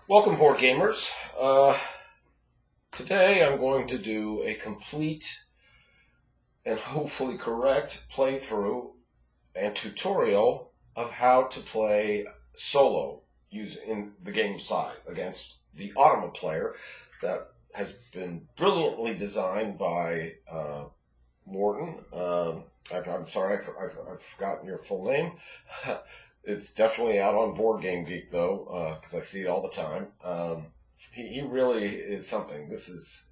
Welcome, board gamers. Today I'm going to do a complete and hopefully correct playthrough and tutorial of how to play solo using the game Scythe against the Automa player that has been brilliantly designed by Morten. I'm sorry, I've forgotten your full name. It's definitely out on Board Game Geek, though, because I see it all the time. He really is something. This is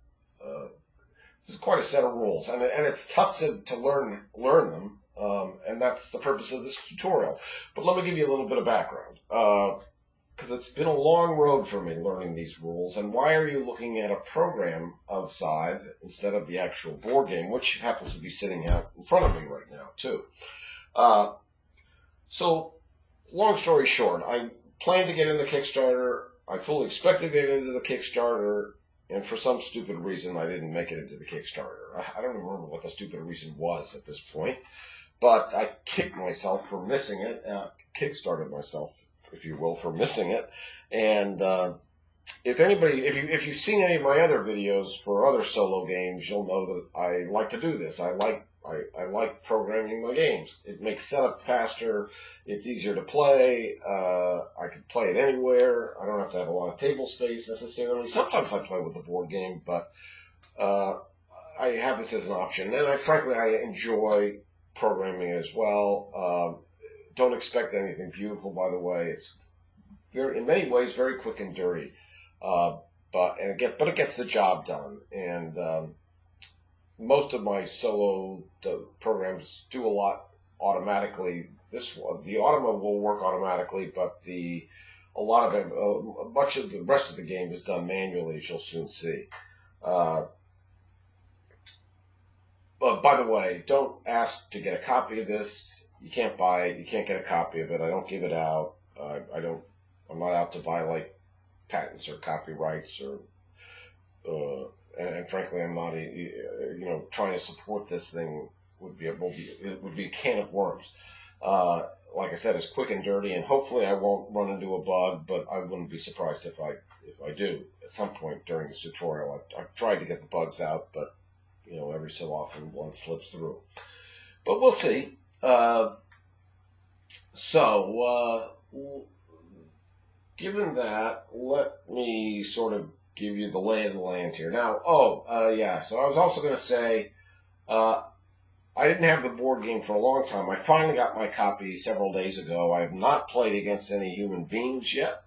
quite a set of rules, and it's tough to learn them, and that's the purpose of this tutorial. But let me give you a little bit of background, because it's been a long road for me learning these rules. And why are you looking at a program of Scythe instead of the actual board game, which happens to be sitting out in front of me right now, too? So, long story short, I planned to get in the Kickstarter. I fully expected to get into the Kickstarter, and for some stupid reason, I didn't make it into the Kickstarter. I don't even remember what the stupid reason was at this point, but I kicked myself for missing it. Kickstarted myself, if you will, for missing it. And if you've seen any of my other videos for other solo games, you'll know that I like to do this. I like programming my games. It makes setup faster. It's easier to play. I can play it anywhere. I don't have to have a lot of table space necessarily. Sometimes I play with the board game, but I have this as an option. And frankly, I enjoy programming it as well. Don't expect anything beautiful, by the way. It's in many ways, very quick and dirty. But it gets the job done. And most of my solo programs do a lot automatically. The Automa will work automatically, but much of the rest of the game is done manually, as you'll soon see. But by the way, don't ask to get a copy of this. You can't buy it. You can't get a copy of it. I don't give it out. I'm not out to violate patents or copyrights and frankly, I'm not, trying to support this thing would be a can of worms. Like I said, it's quick and dirty, and hopefully I won't run into a bug, but I wouldn't be surprised if I do at some point during this tutorial. I've tried to get the bugs out, but every so often one slips through. But we'll see. Given that, let me sort of give you the lay of the land here. Now, so I was also going to say, I didn't have the board game for a long time. I finally got my copy several days ago. I have not played against any human beings yet.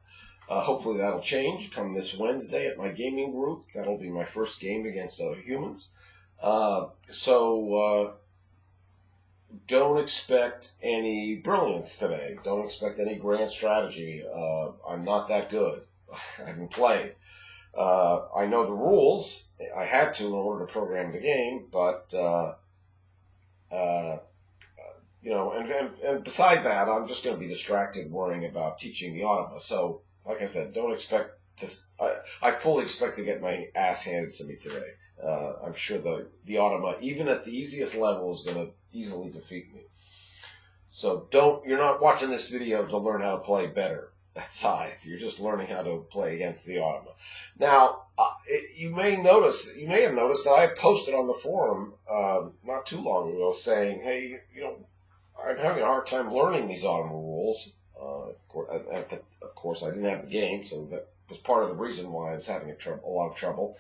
Hopefully that'll change come this Wednesday at my gaming group. That'll be my first game against other humans. Don't expect any brilliance today. Don't expect any grand strategy. I'm not that good. I haven't played. I know the rules. I had to in order to program the game, but and beside that, I'm just going to be distracted worrying about teaching the Automa. So, like I said, don't expect to. I fully expect to get my ass handed to me today. I'm sure the Automa, even at the easiest level, is going to easily defeat me. So you're not watching this video to learn how to play better. That's Scythe. You're just learning how to play against the Automa. Now, you may have noticed that I posted on the forum not too long ago saying, hey, I'm having a hard time learning these Automa rules. Of course, I didn't have the game, so that was part of the reason why I was having a lot of trouble.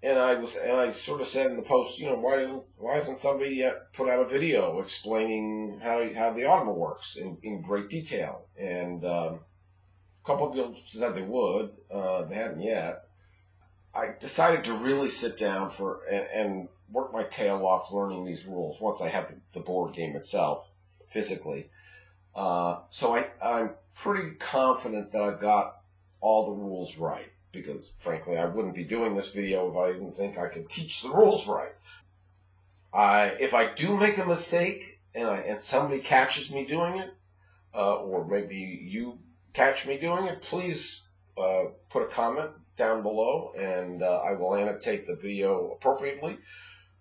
And I sort of said in the post, why hasn't somebody yet put out a video explaining how the Automa works in great detail? And a couple of people said they would. They hadn't yet. I decided to really sit down and work my tail off learning these rules once I had the board game itself physically. So I'm pretty confident that I've got all the rules right. Because, frankly, I wouldn't be doing this video if I didn't think I could teach the rules right. If I do make a mistake and somebody catches me doing it, or maybe you catch me doing it, please put a comment down below, and I will annotate the video appropriately.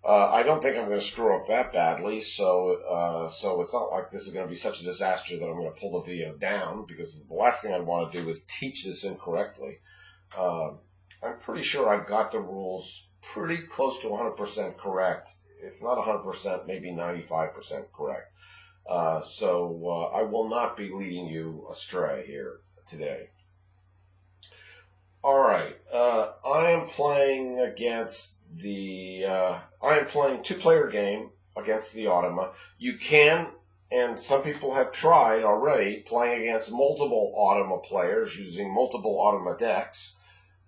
I don't think I'm going to screw up that badly, so it's not like this is going to be such a disaster that I'm going to pull the video down, because the last thing I want to do is teach this incorrectly. I'm pretty sure I got the rules pretty close to 100% correct, if not 100%, maybe 95% correct. So I will not be leading you astray here today. All right, I am playing against I am playing two-player game against the Automa. You can, and some people have tried already, playing against multiple Automa players using multiple Automa decks.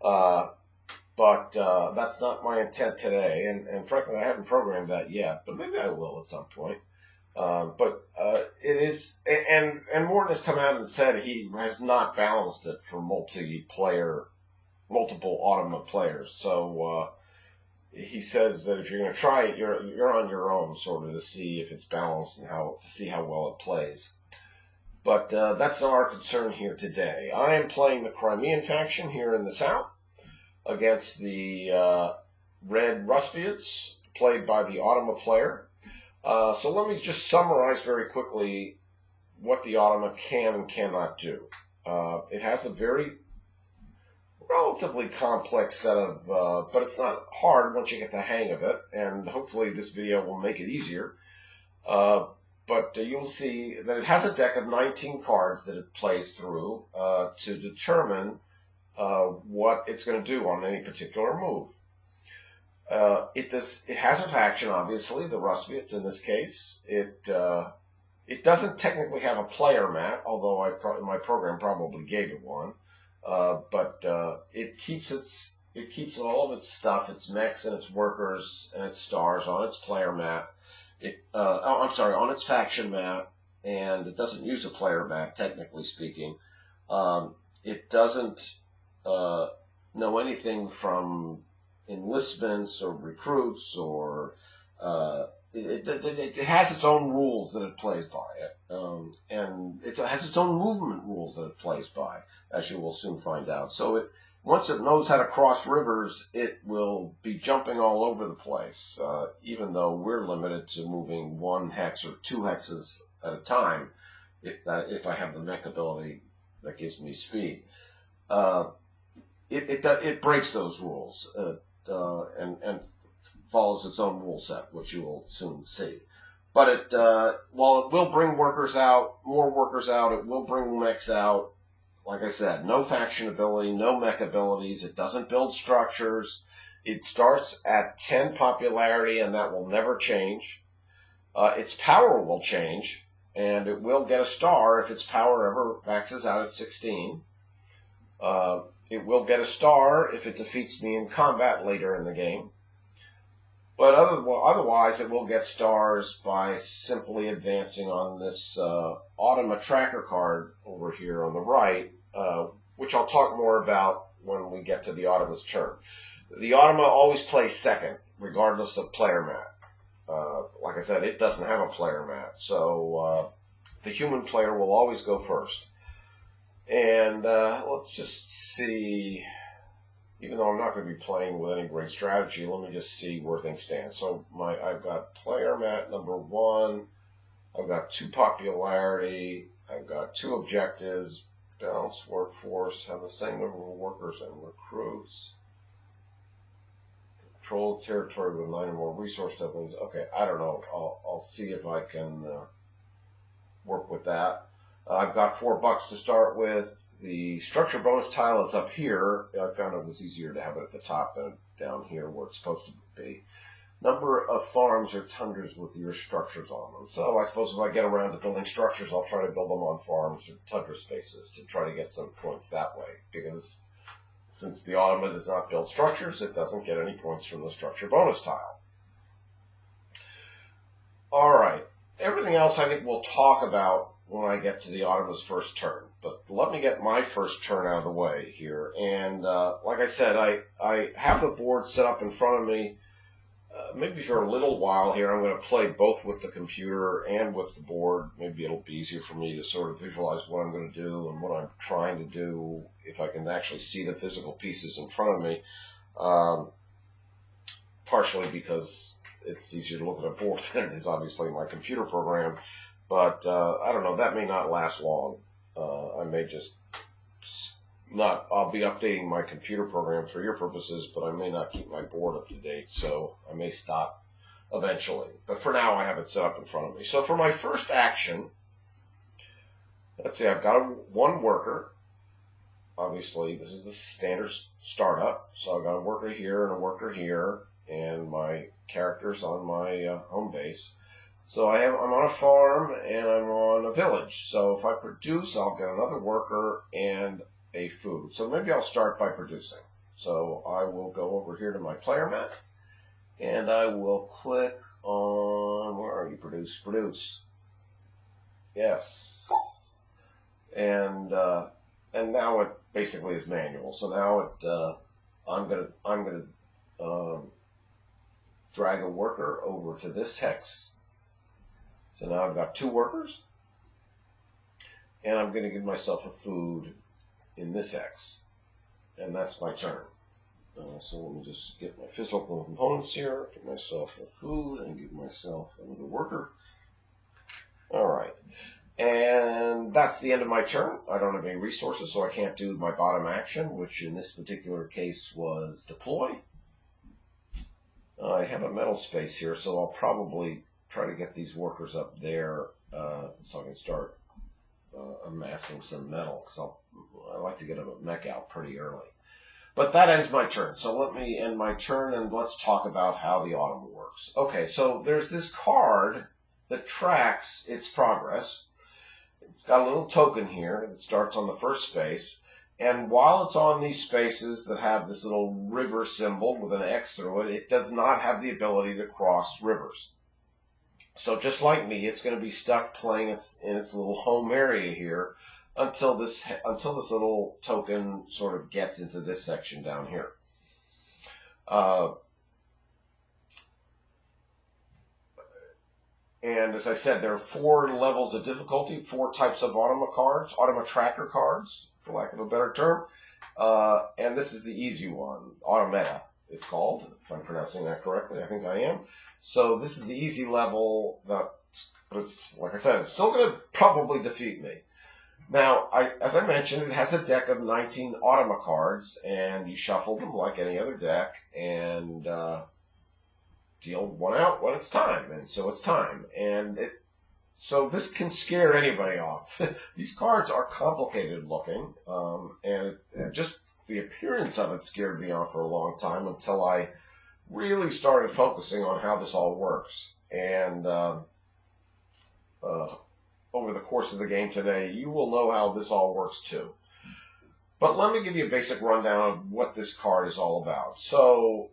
But that's not my intent today, and frankly, I haven't programmed that yet, but maybe I will at some point. But it is, and Morten has come out and said he has not balanced it for multiple Automa players. So he says that if you're going to try it, you're on your own, sort of, to see if it's balanced and to see how well it plays. But that's not our concern here today. I am playing the Crimean faction here in the south against the red Ruspiates, played by the Automa player. So let me just summarize very quickly what the Automa can and cannot do. It has a very relatively complex set of, but it's not hard once you get the hang of it, and hopefully this video will make it easier. But you'll see that it has a deck of 19 cards that it plays through to determine what it's going to do on any particular move. It has a faction, obviously, the Ruspiates in this case. It doesn't technically have a player mat, although my program probably gave it one. But it keeps all of its stuff, its mechs and its workers and its stars on its player mat. On its faction mat, and it doesn't use a player mat, technically speaking. It doesn't know anything from enlistments or recruits, or it has its own rules that it plays by, and it has its own movement rules that it plays by, as you will soon find out. So once it knows how to cross rivers, it will be jumping all over the place, even though we're limited to moving 1 hex or 2 hexes at a time, if I have the mech ability that gives me speed. It breaks those rules and follows its own rule set, which you will soon see. But while it will bring workers out, more workers out, it will bring mechs out. Like I said, no faction ability, no mech abilities. It doesn't build structures. It starts at 10 popularity, and that will never change. Its power will change, and it will get a star if its power ever maxes out at 16. It will get a star if it defeats me in combat later in the game. But otherwise, it will get stars by simply advancing on this Automa tracker card over here on the right, which I'll talk more about when we get to the Automa's turn. The Automa always plays second, regardless of player mat. Like I said, it doesn't have a player mat, so the human player will always go first. And let's just see. Even though I'm not going to be playing with any great strategy, let me just see where things stand. So I've got player mat number 1. I've got 2 popularity. I've got 2 objectives. Balanced workforce. Have the same number of workers and recruits. Control territory with 9 or more resource tokens. Okay, I don't know. I'll see if I can work with that. I've got $4 to start with. The structure bonus tile is up here. I found it was easier to have it at the top than down here where it's supposed to be. Number of farms or tundras with your structures on them. So I suppose if I get around to building structures, I'll try to build them on farms or tundra spaces to try to get some points that way. Because since the Automa does not build structures, it doesn't get any points from the structure bonus tile. All right. Everything else I think we'll talk about when I get to the Automa's first turn. But let me get my first turn out of the way here. And like I said, I have the board set up in front of me. Maybe for a little while here, I'm going to play both with the computer and with the board. Maybe it'll be easier for me to sort of visualize what I'm going to do and what I'm trying to do if I can actually see the physical pieces in front of me. Partially because it's easier to look at a board than it is obviously my computer program. But I don't know, that may not last long. I may just not, I'll be updating my computer program for your purposes, but I may not keep my board up to date, so I may stop eventually. But for now, I have it set up in front of me. So for my first action, let's see, I've got one worker. Obviously, this is the standard startup. So I've got a worker here and a worker here, and my character's on my home base. So I'm on a farm and I'm on a village. So if I produce, I'll get another worker and a food. So maybe I'll start by producing. So I will go over here to my player mat and I will click on, where are you? Produce. Yes. And now it basically is manual. So now I'm gonna drag a worker over to this hex. So now I've got two workers, and I'm going to give myself a food in this hex, and that's my turn. So let me just get my physical components here, give myself a food, and give myself another worker. All right, and that's the end of my turn. I don't have any resources, so I can't do my bottom action, which in this particular case was deploy. I have a metal space here, so I'll probably try to get these workers up there so I can start amassing some metal, because I like to get a mech out pretty early. But that ends my turn. So let me end my turn and let's talk about how the Automa works. Okay, so there's this card that tracks its progress. It's got a little token here that starts on the first space. And while it's on these spaces that have this little river symbol with an X through it, it does not have the ability to cross rivers. So just like me, it's going to be stuck playing in its little home area here until this little token sort of gets into this section down here. And as I said, there are 4 levels of difficulty, 4 types of Automa cards, Automa tracker cards, for lack of a better term. And this is the easy one, Automata, it's called, if I'm pronouncing that correctly. I think I am. So this is the easy level, but it's, like I said, it's still going to probably defeat me. Now, as I mentioned, it has a deck of 19 Automa cards, and you shuffle them like any other deck, and deal one out when it's time, and so it's time. And so this can scare anybody off. These cards are complicated looking, and just the appearance of it scared me off for a long time until I really started focusing on how this all works. And over the course of the game today, you will know how this all works too. But let me give you a basic rundown of what this card is all about. So,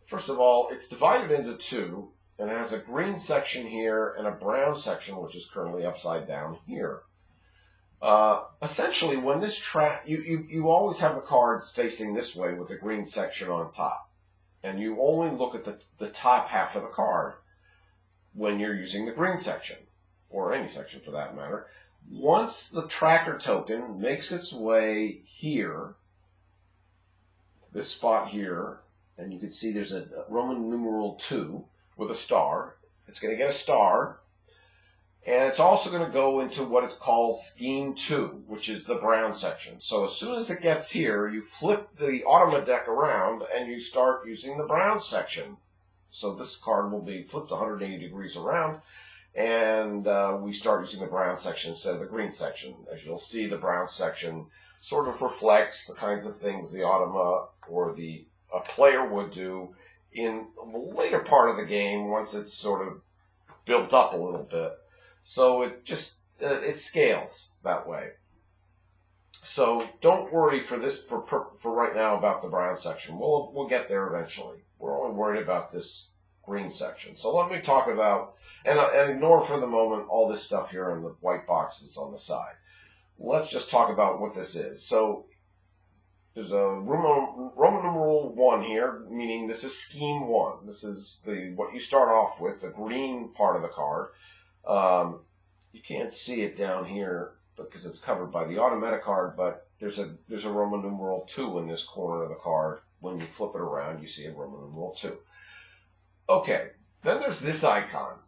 first of all, it's divided into 2, and it has a green section here and a brown section, which is currently upside down here. Essentially, when this you always have the cards facing this way with the green section on top. And you only look at the top half of the card when you're using the green section, or any section for that matter. Once the tracker token makes its way here, this spot here, and you can see there's a Roman numeral 2 with a star. It's going to get a star, and it's also going to go into what it's called Scheme 2, which is the brown section. So as soon as it gets here, you flip the Automa deck around, and you start using the brown section. So this card will be flipped 180 degrees around, and we start using the brown section instead of the green section. As you'll see, the brown section sort of reflects the kinds of things the Automa or a player would do in the later part of the game once it's sort of built up a little bit. So it scales that way. So don't worry for right now about the brown section. We'll get there eventually. We're only worried about this green section. So let me talk about, and ignore for the moment all this stuff here in the white boxes on the side. Let's just talk about what this is. So there's a Roman numeral 1 here, meaning this is Scheme 1. This is what you start off with, the green part of the card. You can't see it down here because it's covered by the Automata card, but there's a Roman numeral 2 in this corner of the card. When you flip it around, you see a Roman numeral 2. Okay, then there's this icon.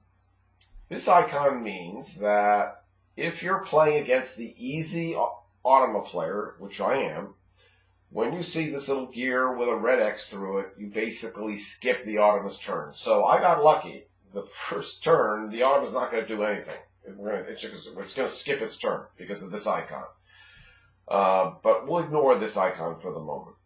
This icon means that if you're playing against the easy Automa player, which I am, when you see this little gear with a red X through it, you basically skip the Automa's turn. So I got lucky. The first turn, the Automa's not going to do anything. It's going to skip its turn because of this icon. But we'll ignore this icon for the moment.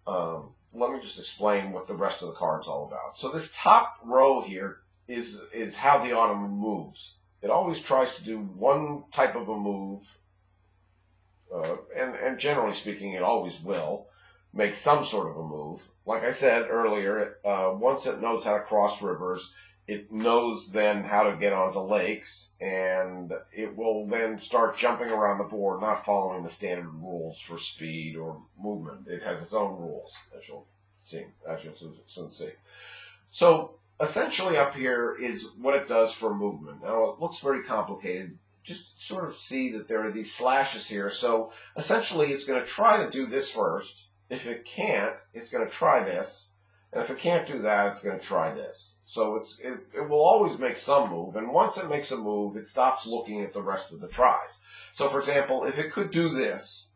Let me just explain what the rest of the card's all about. So this top row here is how the Automa moves. It always tries to do one type of a move, and generally speaking, it always will make some sort of a move. Like I said earlier, once it knows how to cross rivers, it knows then how to get onto lakes, and it will then start jumping around the board, not following the standard rules for speed or movement. It has its own rules, as you'll soon see. So essentially up here is what it does for movement. Now it looks very complicated. Just sort of see that there are these slashes here. So essentially it's going to try to do this first. If it can't, it's going to try this. And if it can't do that, it's going to try this. So it will always make some move. And once it makes a move, it stops looking at the rest of the tries. So for example, if it could do this,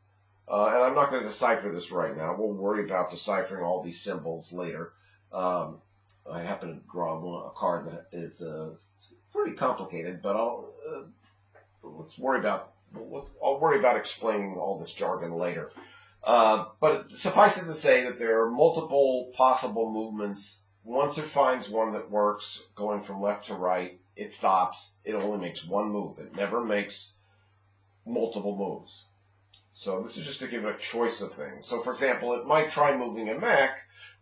and I'm not going to decipher this right now. We'll worry about deciphering all these symbols later. I happen to draw a card that is pretty complicated, but I'll worry about explaining all this jargon later. But suffice it to say that there are multiple possible movements. Once it finds one that works, going from left to right, it stops. It only makes one move. It never makes multiple moves. So this is just to give it a choice of things. So for example, it might try moving a mech,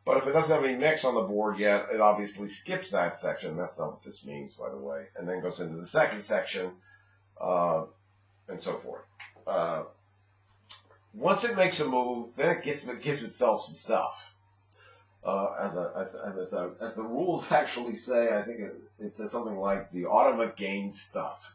but if it doesn't have any mechs on the board yet, it obviously skips that section. That's not what this means, by the way. And then goes into the second section, and so forth. Once it makes a move, then it gives itself some stuff. As the rules actually say, I think it says something like the Automa gains stuff.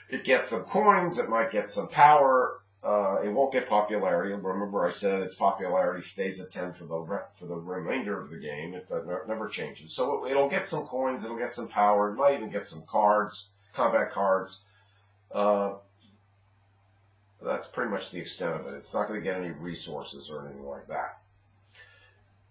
It gets some coins. It might get some power. It won't get popularity. Remember, I said its popularity stays at 10 for the remainder of the game. It never changes. So it'll get some coins. It'll get some power. It might even get some cards, combat cards. That's pretty much the extent of it. It's not going to get any resources or anything like that.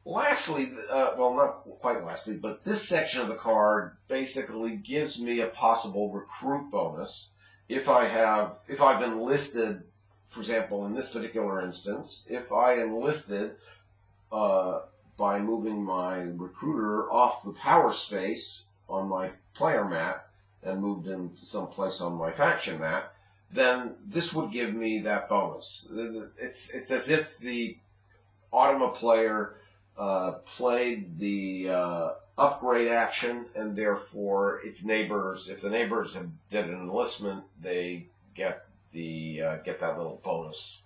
Lastly, well, not quite lastly, but this section of the card basically gives me a possible recruit bonus if I've enlisted, for example, in this particular instance, if I enlisted by moving my recruiter off the power space on my player mat and moved him to some place on my faction mat, then this would give me that bonus. It's as if the Automa player played the upgrade action, and therefore its neighbors, if the neighbors did an enlistment, they get that little bonus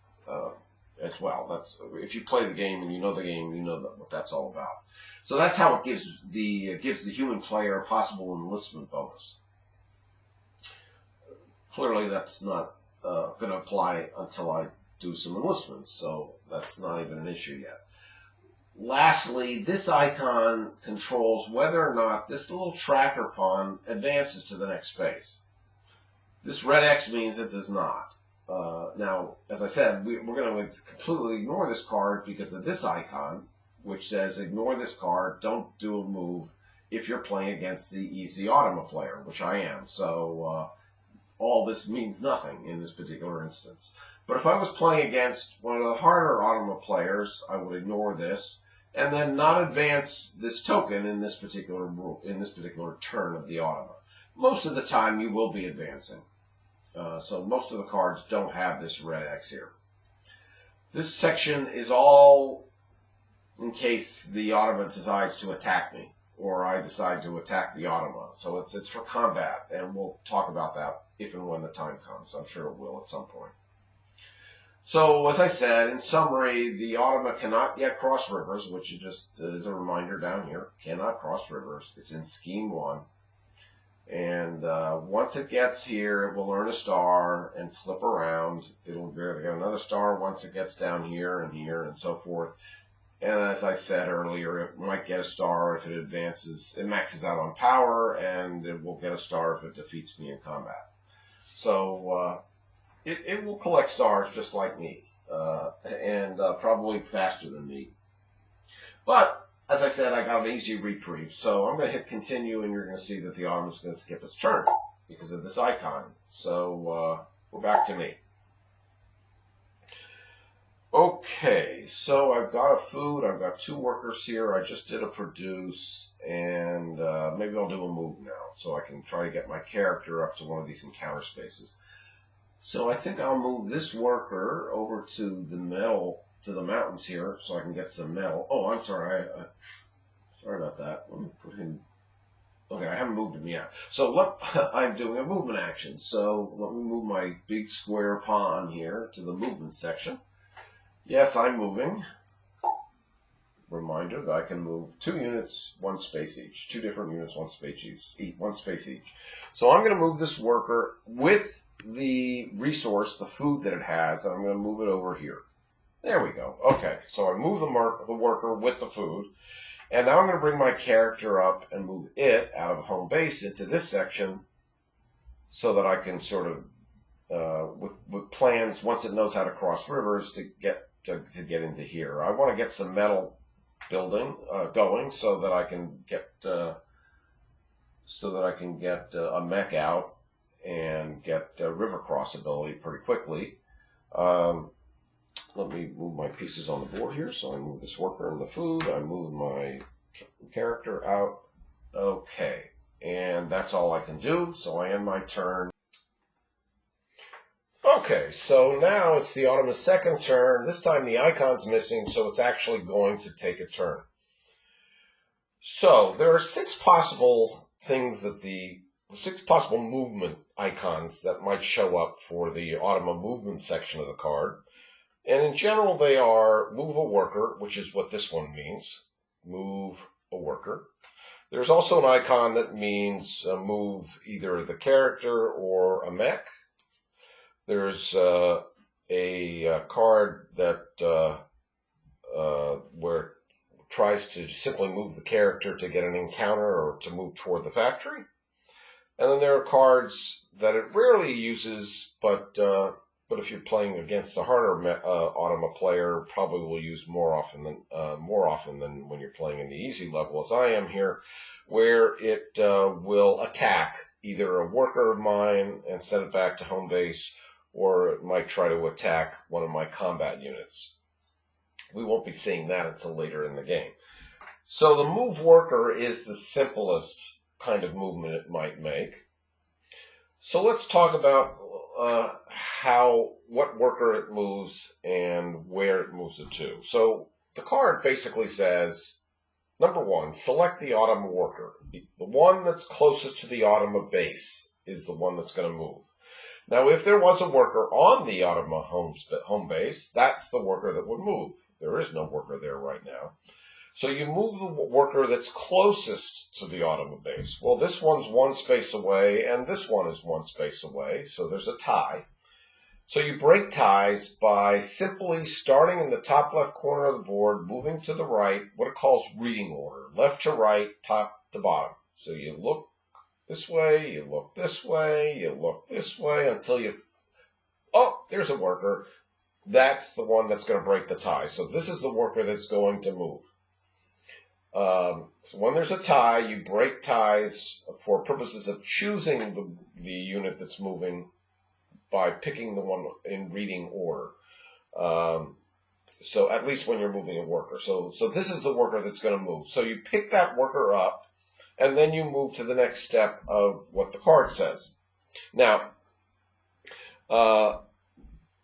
as well. That's if you play the game and you know the game, you know what that's all about. So that's how it gives the human player a possible enlistment bonus. Clearly, that's not going to apply until I do some enlistments, so that's not even an issue yet. Lastly, this icon controls whether or not this little tracker pawn advances to the next phase. This red X means it does not. Now, as I said, we're going to completely ignore this card because of this icon, which says ignore this card, don't do a move if you're playing against the easy Automa player, which I am. So all this means nothing in this particular instance. But if I was playing against one of the harder Automa players, I would ignore this and then not advance this token in this particular turn of the Automa. Most of the time, you will be advancing. So most of the cards don't have this red X here. This section is all in case the Automa decides to attack me, or I decide to attack the Automa. So it's for combat, and we'll talk about that if and when the time comes. I'm sure it will at some point. So, as I said, in summary, the Automa cannot yet cross rivers, which is just is a reminder down here. Cannot cross rivers. It's in Scheme 1. And once it gets here, it will earn a star and flip around. It'll get another star once it gets down here and so forth. And as I said earlier, it might get a star if it advances, it maxes out on power, and it will get a star if it defeats me in combat. So it will collect stars just like me, and probably faster than me. But, as I said, I got an easy reprieve. So I'm going to hit continue, and you're going to see that the Automa is going to skip its turn because of this icon. So we're back to me. Okay, so I've got a food, I've got 2 workers here, I just did a produce, and maybe I'll do a move now, so I can try to get my character up to one of these encounter spaces. So I think I'll move this worker over to the metal, to the mountains here, so I can get some metal. Oh, I'm sorry, sorry about that. Let me put him, okay, I haven't moved him yet. So I'm doing a movement action, so let me move my big square pawn here to the movement section. Yes, I'm moving. Reminder that I can move 2 units, 1 space each. 2 different units, 1 space each. 1 space each. So I'm going to move this worker with the resource, the food that it has, and I'm going to move it over here. There we go. Okay, so I move the worker with the food, and now I'm going to bring my character up and move it out of home base into this section so that I can sort of, with plans, once it knows how to cross rivers, to get into here. I want to get some metal building going so that I can get a mech out and get river cross ability pretty quickly. Let me move my pieces on the board here. So I move this worker and the food. I move my character out. Okay, and that's all I can do. So I end my turn. Okay, so now it's the Automa's second turn. This time the icon's missing, so it's actually going to take a turn. So there are 6 possible things that 6 possible movement icons that might show up for the Automa movement section of the card. And in general, they are move a worker, which is what this one means, move a worker. There's also an icon that means move either the character or a mech. There's a card that where it tries to simply move the character to get an encounter or to move toward the factory. And then there are cards that it rarely uses, but if you're playing against a harder Automa player, probably will use more often than when you're playing in the easy level, as I am here, where it will attack either a worker of mine and send it back to home base, or it might try to attack one of my combat units. We won't be seeing that until later in the game. So the move worker is the simplest kind of movement it might make. So let's talk about what worker it moves and where it moves it to. So the card basically says, number 1, select the Automa worker. The one that's closest to the Automa base is the one that's going to move. Now, if there was a worker on the Automa home base, that's the worker that would move. There is no worker there right now. So you move the worker that's closest to the Automa base. Well, this one's 1 space away, and this one is 1 space away, so there's a tie. So you break ties by simply starting in the top left corner of the board, moving to the right, what it calls reading order, left to right, top to bottom. So you look this way, you look this way, you look this way until oh, there's a worker. That's the one that's going to break the tie. So this is the worker that's going to move. So when there's a tie, you break ties for purposes of choosing the unit that's moving by picking the one in reading order. So at least when you're moving a worker. So this is the worker that's going to move. So you pick that worker up, and then you move to the next step of what the card says. Now,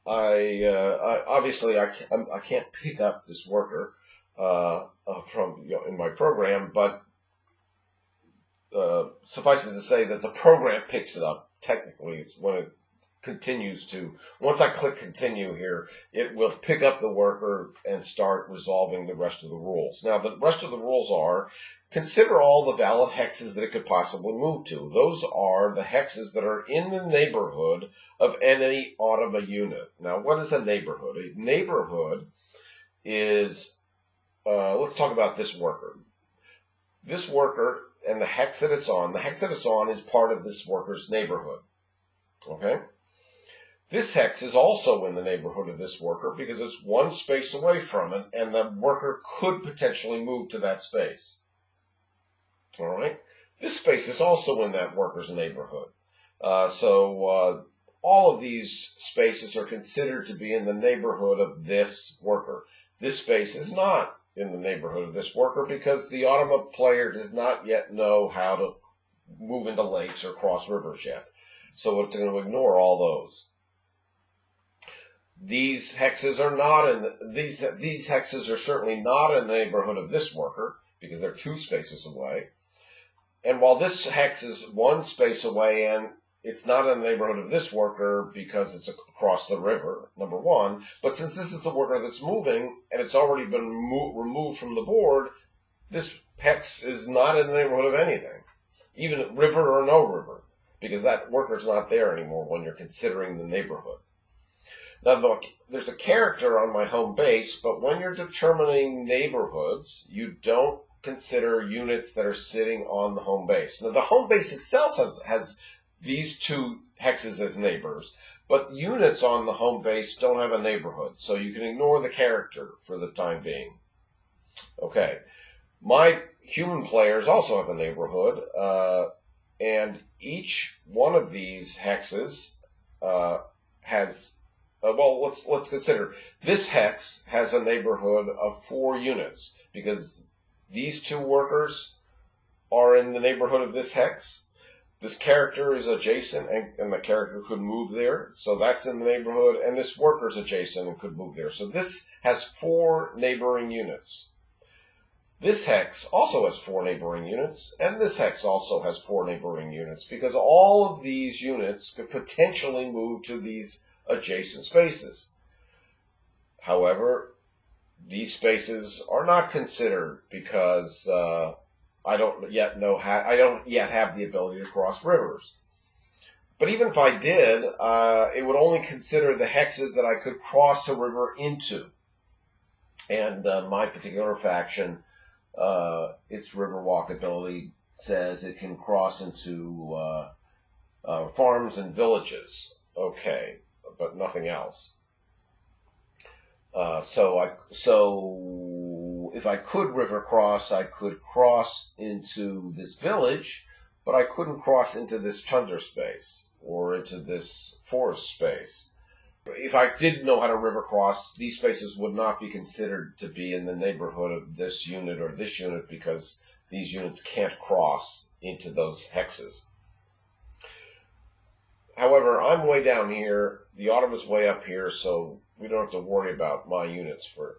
obviously I can't pick up this worker from in my program, but suffice it to say that the program picks it up. Technically, it's when it continues to. Once I click continue here, it will pick up the worker and start resolving the rest of the rules. Now, the rest of the rules are: consider all the valid hexes that it could possibly move to. Those are the hexes that are in the neighborhood of any Automa unit. Now, what is a neighborhood? A neighborhood is let's talk about this worker. This worker and the hex that it's on. The hex that it's on is part of this worker's neighborhood. Okay? This hex is also in the neighborhood of this worker because it's one space away from it, and the worker could potentially move to that space. All right? This space is also in that worker's neighborhood. So all of these spaces are considered to be in the neighborhood of this worker. This space is not in the neighborhood of this worker because the Automa player does not yet know how to move into lakes or cross rivers yet. So it's going to ignore all those. These hexes are not in these hexes are certainly not in the neighborhood of this worker because they're 2 spaces away. And while this hex is 1 space away and it's not in the neighborhood of this worker because it's across the river, number 1. But since this is the worker that's moving and it's already been removed from the board, this hex is not in the neighborhood of anything, even river or no river, because that worker's not there anymore when you're considering the neighborhood. Now look, there's a character on my home base, but when you're determining neighborhoods, you don't consider units that are sitting on the home base. Now the home base itself has these 2 hexes as neighbors, but units on the home base don't have a neighborhood, so you can ignore the character for the time being. Okay, my human players also have a neighborhood, and each one of these hexes has, well, let's consider this hex has a neighborhood of 4 units because these 2 workers are in the neighborhood of this hex. This character is adjacent, and the character could move there, so that's in the neighborhood, and this worker is adjacent and could move there. So this has 4 neighboring units. This hex also has 4 neighboring units, and this hex also has 4 neighboring units, because all of these units could potentially move to these adjacent spaces. However, these spaces are not considered because I don't yet have the ability to cross rivers. But even if I did, it would only consider the hexes that I could cross a river into. And my particular faction, its Riverwalk ability says it can cross into farms and villages. Okay, but nothing else. So if I could river cross, I could cross into this village, but I couldn't cross into this tundra space or into this forest space. If I did know how to river cross, these spaces would not be considered to be in the neighborhood of this unit or this unit because these units can't cross into those hexes. However, I'm way down here, the Automa's way up here, so we don't have to worry about my units for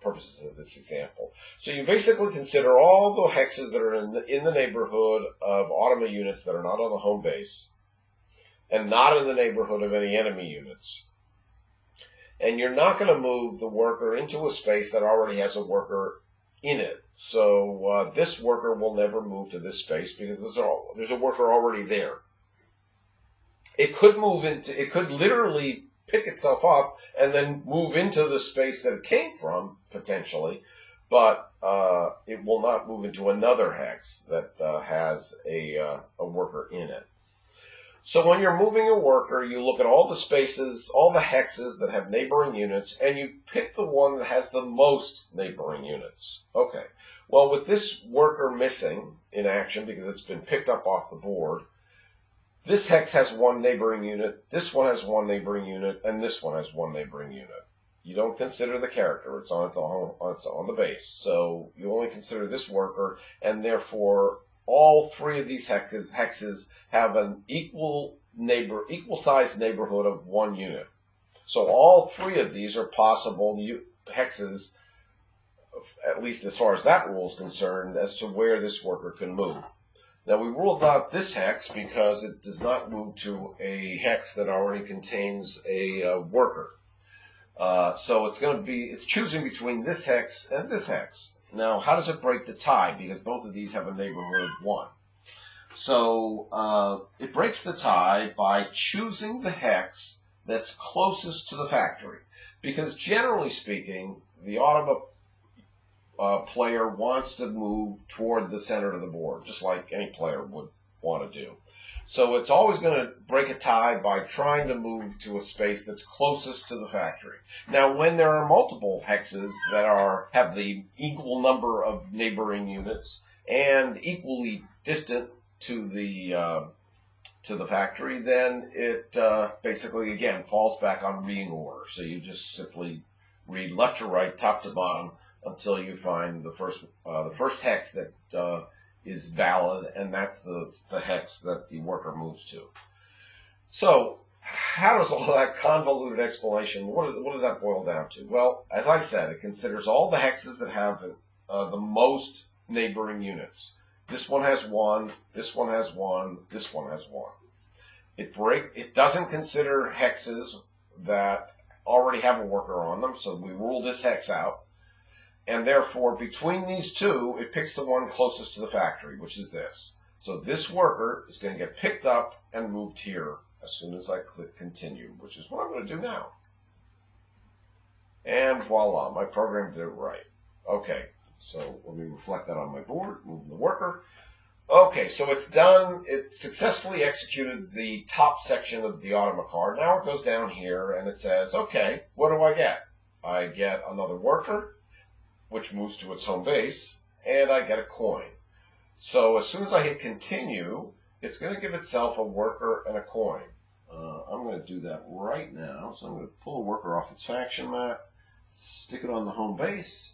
purposes of this example. So you basically consider all the hexes that are in the neighborhood of Automa units that are not on the home base, and not in the neighborhood of any enemy units. And you're not going to move the worker into a space that already has a worker in it. So this worker will never move to this space because there's a worker already there. It could literally pick itself up and then move into the space that it came from, potentially, but it will not move into another hex that has a worker in it. So when you're moving a worker, you look at all the spaces, all the hexes that have neighboring units, and you pick the one that has the most neighboring units. Okay, well, with this worker missing in action because it's been picked up off the board, this hex has 1 neighboring unit, this one has 1 neighboring unit, and this one has 1 neighboring unit. You don't consider the character, it's on the base. So you only consider this worker, and therefore all 3 of these hexes have an equal sized neighborhood of 1 unit. So all 3 of these are possible hexes, at least as far as that rule is concerned, as to where this worker can move. Now we ruled out this hex because it does not move to a hex that already contains a worker. So it's choosing between this hex and this hex. Now how does it break the tie? Because both of these have a neighborhood of 1. So it breaks the tie by choosing the hex that's closest to the factory. Because generally speaking, the Automa player wants to move toward the center of the board, just like any player would want to do. So it's always going to break a tie by trying to move to a space that's closest to the factory. Now, when there are multiple hexes that have the equal number of neighboring units and equally distant to the factory, then it basically, again, falls back on reading order. So you just simply read left to right, top to bottom, until you find the first hex that is valid, and that's the hex that the worker moves to. So how does all that convoluted explanation, what does that boil down to? Well, as I said, it considers all the hexes that have the most neighboring units. This one has 1, this one has 1, this one has 1. It doesn't consider hexes that already have a worker on them, so we rule this hex out. And therefore, between these two, it picks the one closest to the factory, which is this. So this worker is going to get picked up and moved here as soon as I click continue, which is what I'm going to do now. And voila, my program did it right. Okay, so let me reflect that on my board, move the worker. Okay, so it's done. It successfully executed the top section of the Automa card. Now it goes down here and it says, okay, what do I get? I get another worker, which moves to its home base, and I get a coin. So as soon as I hit continue, it's going to give itself a worker and a coin. I'm going to do that right now. So I'm going to pull a worker off its faction map, stick it on the home base,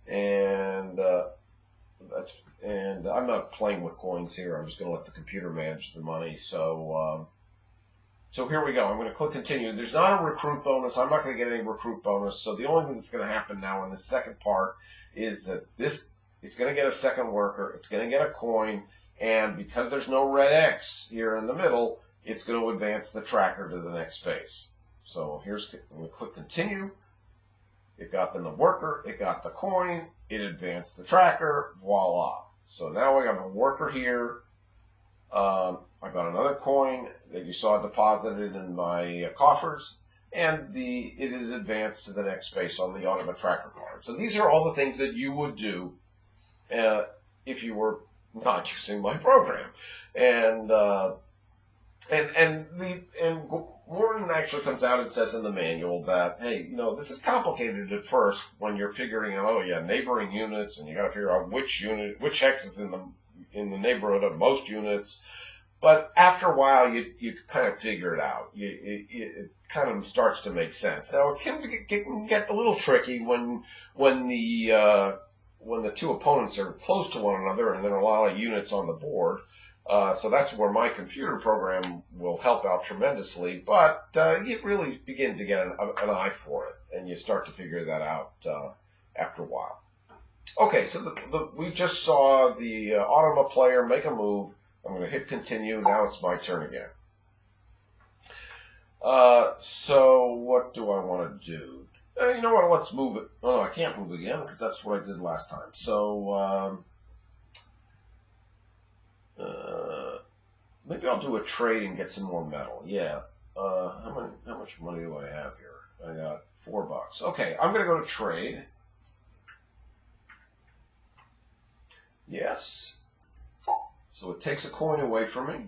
and I'm not playing with coins here. I'm just going to let the computer manage the money. So here we go. I'm going to click continue. There's not a recruit bonus. I'm not going to get any recruit bonus. So the only thing that's going to happen now in the second part is that it's going to get a second worker. It's going to get a coin. And because there's no red X here in the middle, it's going to advance the tracker to the next space. So I'm going to click continue. It got then the worker. It got the coin. It advanced the tracker. Voila. So now I have a worker here. I got another coin that you saw deposited in my coffers, and it is advanced to the next space on the Automa tracker card. So these are all the things that you would do if you were not using my program. And Morten actually comes out and says in the manual that, hey, this is complicated at first when you're figuring out, oh yeah, neighboring units, and you got to figure out which hex is in the neighborhood of most units. But after a while, you kind of figure it out. It kind of starts to make sense. Now it can get a little tricky when the two opponents are close to one another and there are a lot of units on the board. So that's where my computer program will help out tremendously. But you really begin to get an eye for it, and you start to figure that out after a while. Okay, so we just saw the Automa player make a move. I'm going to hit continue. Now it's my turn again. So what do I want to do? You know what? Let's move it. Oh, I can't move again because that's what I did last time. So maybe I'll do a trade and get some more metal. Yeah. How much money do I have here? I got $4. Okay, I'm going to go to trade. Yes. So it takes a coin away from me,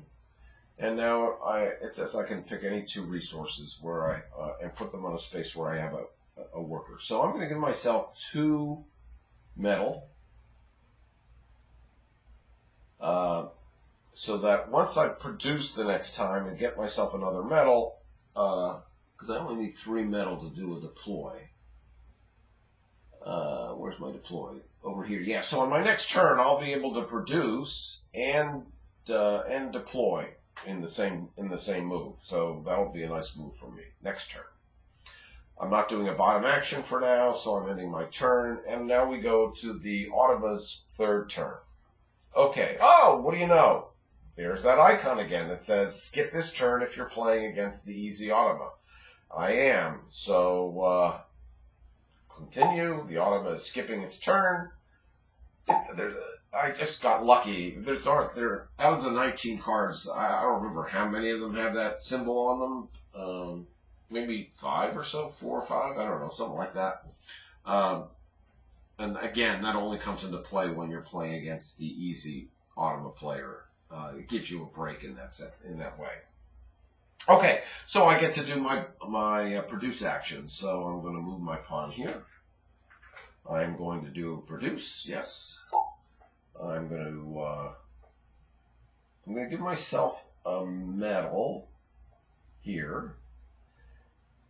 and now it says I can pick any two resources where and put them on a space where I have a worker. So I'm going to give myself 2 metal, so that once I produce the next time and get myself another metal, because I only need 3 metal to do a deploy. Where's my deploy? Over here. Yeah, so on my next turn, I'll be able to produce and deploy in the same move. So that'll be a nice move for me next turn. I'm not doing a bottom action for now, so I'm ending my turn. And now we go to the Automa's third turn. Okay. Oh, what do you know? There's that icon again that says skip this turn if you're playing against the easy Automa. I am. So continue. The Automa is skipping its turn. I just got lucky. There out of the 19 cards, I don't remember how many of them have that symbol on them. Maybe 5 or so, 4 or 5. I don't know, something like that. and again, that only comes into play when you're playing against the easy Automa player. It gives you a break in that sense, in that way. Okay, so I get to do my produce action. So I'm going to move my pawn here. I'm going to do produce. Yes. I'm going to give myself a medal here.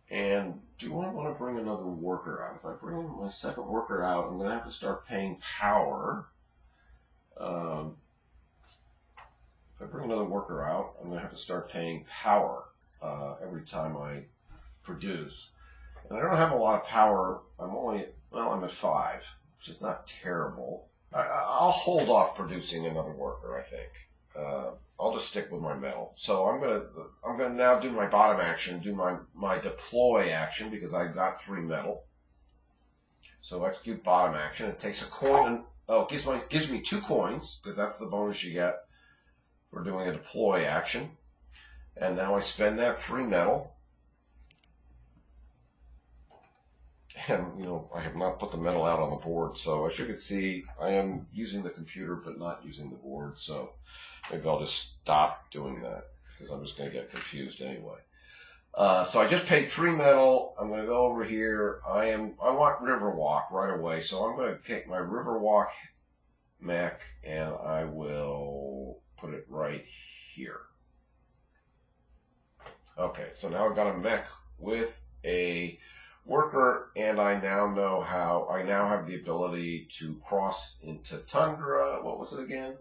And do I want to bring another worker out? If I bring my second worker out, I'm going to have to start paying power. If I bring another worker out, I'm going to have to start paying power every time I produce. And I don't have a lot of power. I'm at 5, which is not terrible. I'll hold off producing another worker, I think. I'll just stick with my metal. So I'm gonna now do my bottom action, do my deploy action because I've got 3 metal. So execute bottom action. It takes a coin and it gives me 2 coins because that's the bonus you get for doing a deploy action. And now I spend that 3 metal. And, I have not put the metal out on the board, so as you can see, I am using the computer but not using the board, so maybe I'll just stop doing that because I'm just going to get confused anyway. So I just paid 3 metal. I'm going to go over here. I want Riverwalk right away, so I'm going to take my Riverwalk mech and I will put it right here. Okay, so now I've got a mech with a worker, and I now have the ability to cross into Tundra. What was it again?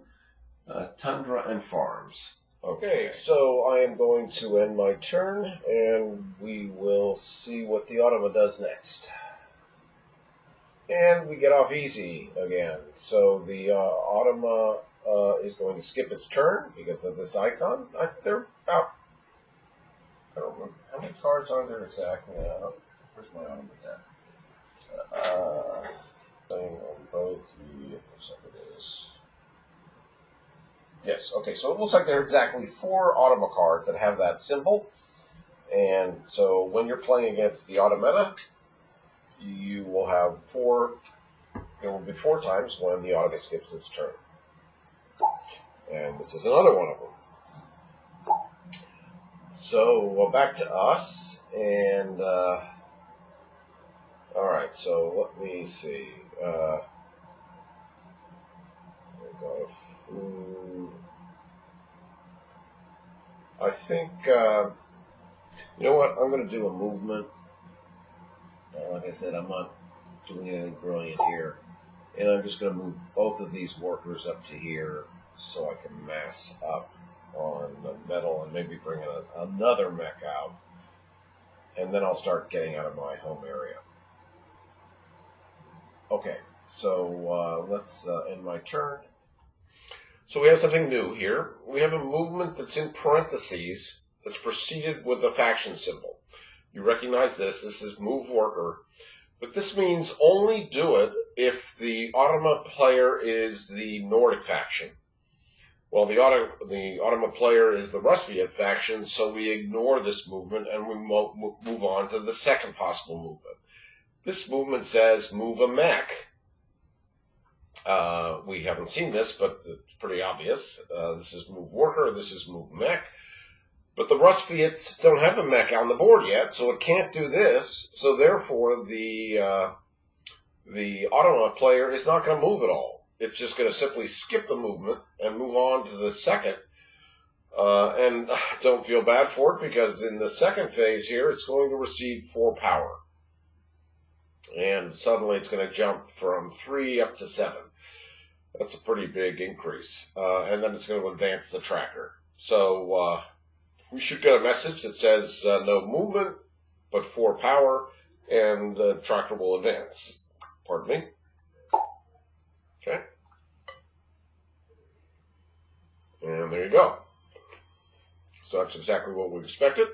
Tundra and Farms. Okay, so I am going to end my turn, and we will see what the Automa does next. And we get off easy again. So the Automa is going to skip its turn because of this icon. They're about, I don't remember, how many cards are there exactly? Where's my Automa deck? Thing on both. Looks like it is. Yes, okay, so it looks like there are exactly 4 Automa cards that have that symbol. And so when you're playing against the Automata, you will have 4, there will be 4 times when the Automa skips its turn. And this is another one of them. So back to us, and alright, so let me see. I think, you know what, I'm going to do a movement. Like I said, I'm not doing anything brilliant here. And I'm just going to move both of these workers up to here so I can mass up on the metal and maybe bring another mech out. And then I'll start getting out of my home area. Okay, so let's end my turn. So we have something new here. We have a movement that's in parentheses that's preceded with a faction symbol. You recognize this. This is move worker. But this means only do it if the Automa player is the Nordic faction. Well, the Automa player is the Russviet faction, so we ignore this movement and we move on to the second possible movement. This movement says move a mech. We haven't seen this, but it's pretty obvious. This is move worker, this is move mech. But the Russviets don't have a mech on the board yet, so it can't do this. So therefore, the Automa player is not going to move at all. It's just going to simply skip the movement and move on to the second. And don't feel bad for it, because in the second phase here, it's going to receive 4 power. And suddenly it's going to jump from 3 up to 7. That's a pretty big increase. And then it's going to advance the tracker. So we should get a message that says no movement, but 4 power, and the tracker will advance. Pardon me. Okay. And there you go. So that's exactly what we expected.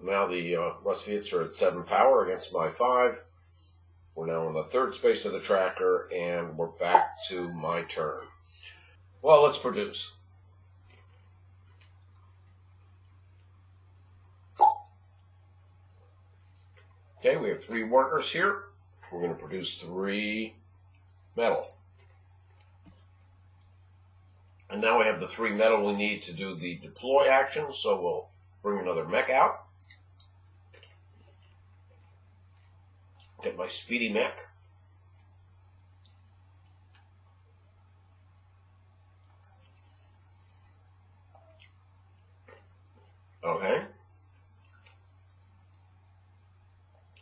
Now the Russviets are at 7 power against my 5. We're now in the 3rd space of the tracker, and we're back to my turn. Well, let's produce. Okay, we have 3 workers here. we're going to produce 3 metal. And now we have the 3 metal we need to do the deploy action, so we'll bring another mech out. Get my speedy mech. Okay.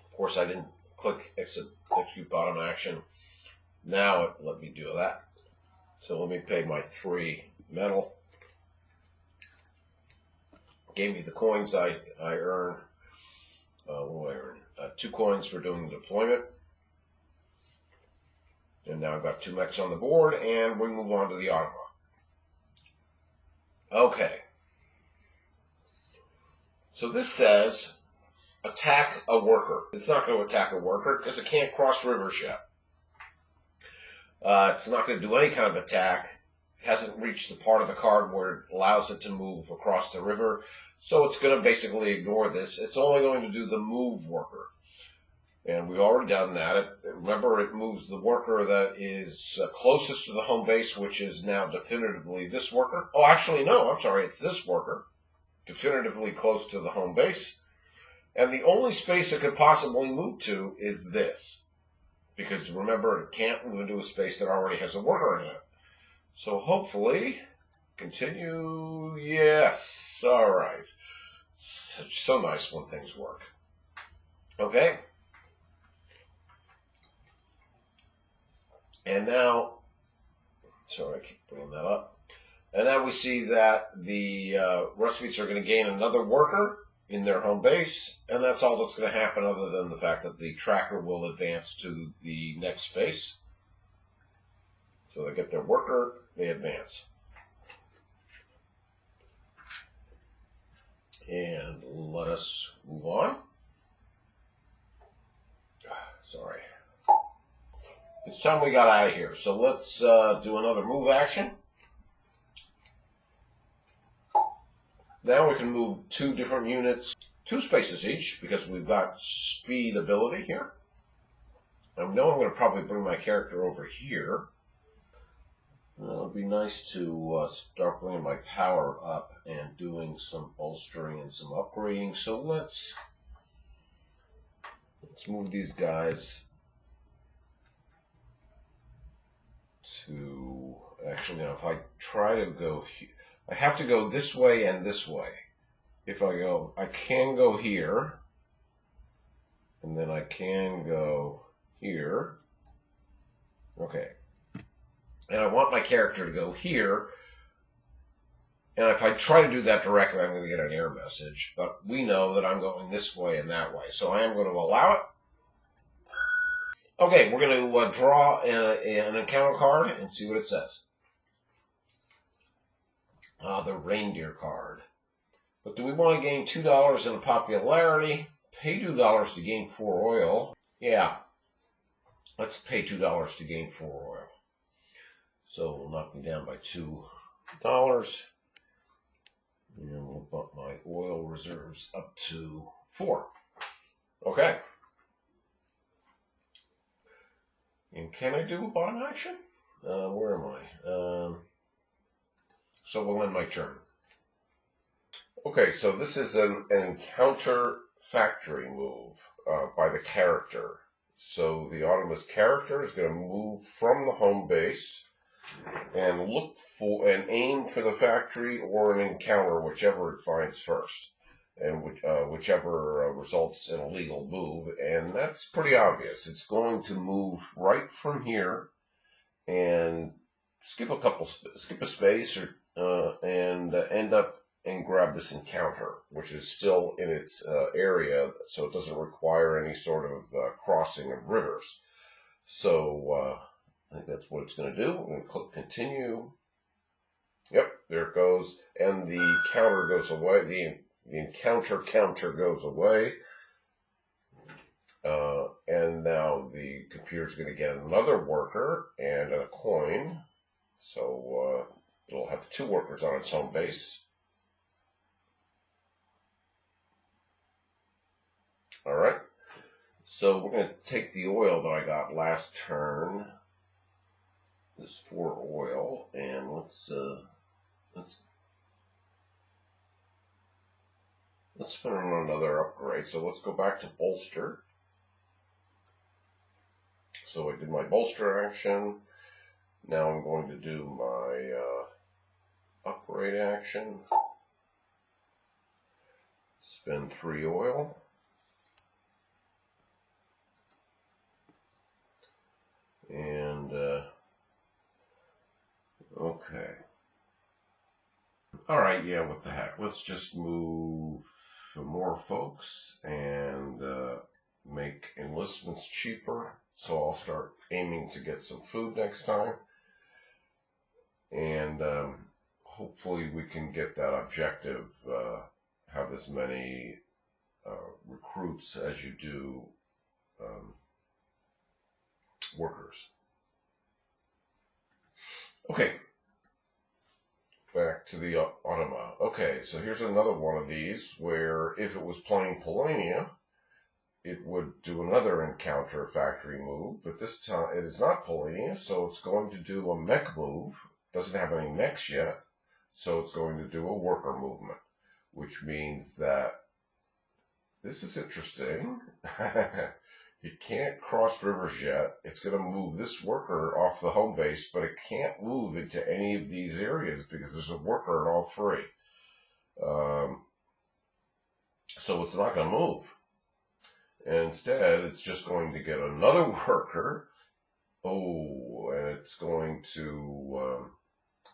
Of course, I didn't click execute bottom action. Now let me do that. So let me pay my 3 metal. Gave me the coins I earned. What do I earn? 2 coins for doing the deployment. And now I've got 2 mechs on the board, and we move on to the Automa. Okay. So this says attack a worker. It's not going to attack a worker because it can't cross rivers yet. It's not going to do any kind of attack. It hasn't reached the part of the card where it allows it to move across the river. So it's going to basically ignore this. It's only going to do the move worker. And we've already done that. Remember, it moves the worker that is closest to the home base, which is now definitively this worker. Oh, actually, no, I'm sorry. It's this worker. Definitively close to the home base. And the only space it could possibly move to is this. Because remember, it can't move into a space that already has a worker in it. So hopefully, continue. Yes. All right. It's so nice when things work. Okay. And now, sorry, I keep bringing that up. And now we see that the Rustics are going to gain another worker in their home base, and that's all that's going to happen other than the fact that the tracker will advance to the next space. So they get their worker, they advance. And let us move on. Sorry. It's time we got out of here. So let's do another move action. Now we can move 2 different units, 2 spaces each, because we've got speed ability here. I know I'm going to probably bring my character over here. It would be nice to start bringing my power up and doing some bolstering and some upgrading. So let's move these guys to, actually, now if I try to go here, I have to go this way and this way. If I go, I can go here, and then I can go here. Okay. And I want my character to go here. And if I try to do that directly, I'm going to get an error message. But we know that I'm going this way and that way. So I am going to allow it. Okay, we're going to draw an encounter card and see what it says. The reindeer card. But do we want to gain $2 in popularity? Pay $2 to gain 4 oil. Yeah. Let's pay $2 to gain 4 oil. So we'll knock me down by $2. And we'll bump my oil reserves up to 4. Okay. And can I do a bottom action? Where am I? So we'll end my turn. Okay, so this is an encounter factory move by the character. So the Automa's character is going to move from the home base and look for and aim for the factory or an encounter, whichever it finds first, and whichever results in a legal move. And that's pretty obvious. It's going to move right from here and skip a space, or and end up and grab this encounter, which is still in its area, so it doesn't require any sort of crossing of rivers. So I think that's what it's going to do. I'm going to click continue. Yep, there it goes, and the counter goes away. The encounter counter goes away, and now the computer's going to get another worker and a coin. So it'll have 2 workers on its home base. All right. So we're going to take the oil that I got last turn, this 4 oil, and let's spin on another upgrade. So let's go back to bolster. So I did my bolster action. Now I'm going to do my upgrade action. Spin 3 oil. And, okay. Alright, yeah, what the heck. Let's just move some more folks and make enlistments cheaper. So I'll start aiming to get some food next time. And hopefully we can get that objective, have as many recruits as you do workers. Okay, back to the Automa. Okay, so here's another one of these where if it was playing Polania, it would do another encounter factory move, but this time it is not Polania, so it's going to do a mech move. Doesn't have any mechs yet, so it's going to do a worker movement, which means that this is interesting. It can't cross rivers yet. It's going to move this worker off the home base, but it can't move into any of these areas because there's a worker in all 3. So it's not going to move. And instead, it's just going to get another worker. Oh, and it's going to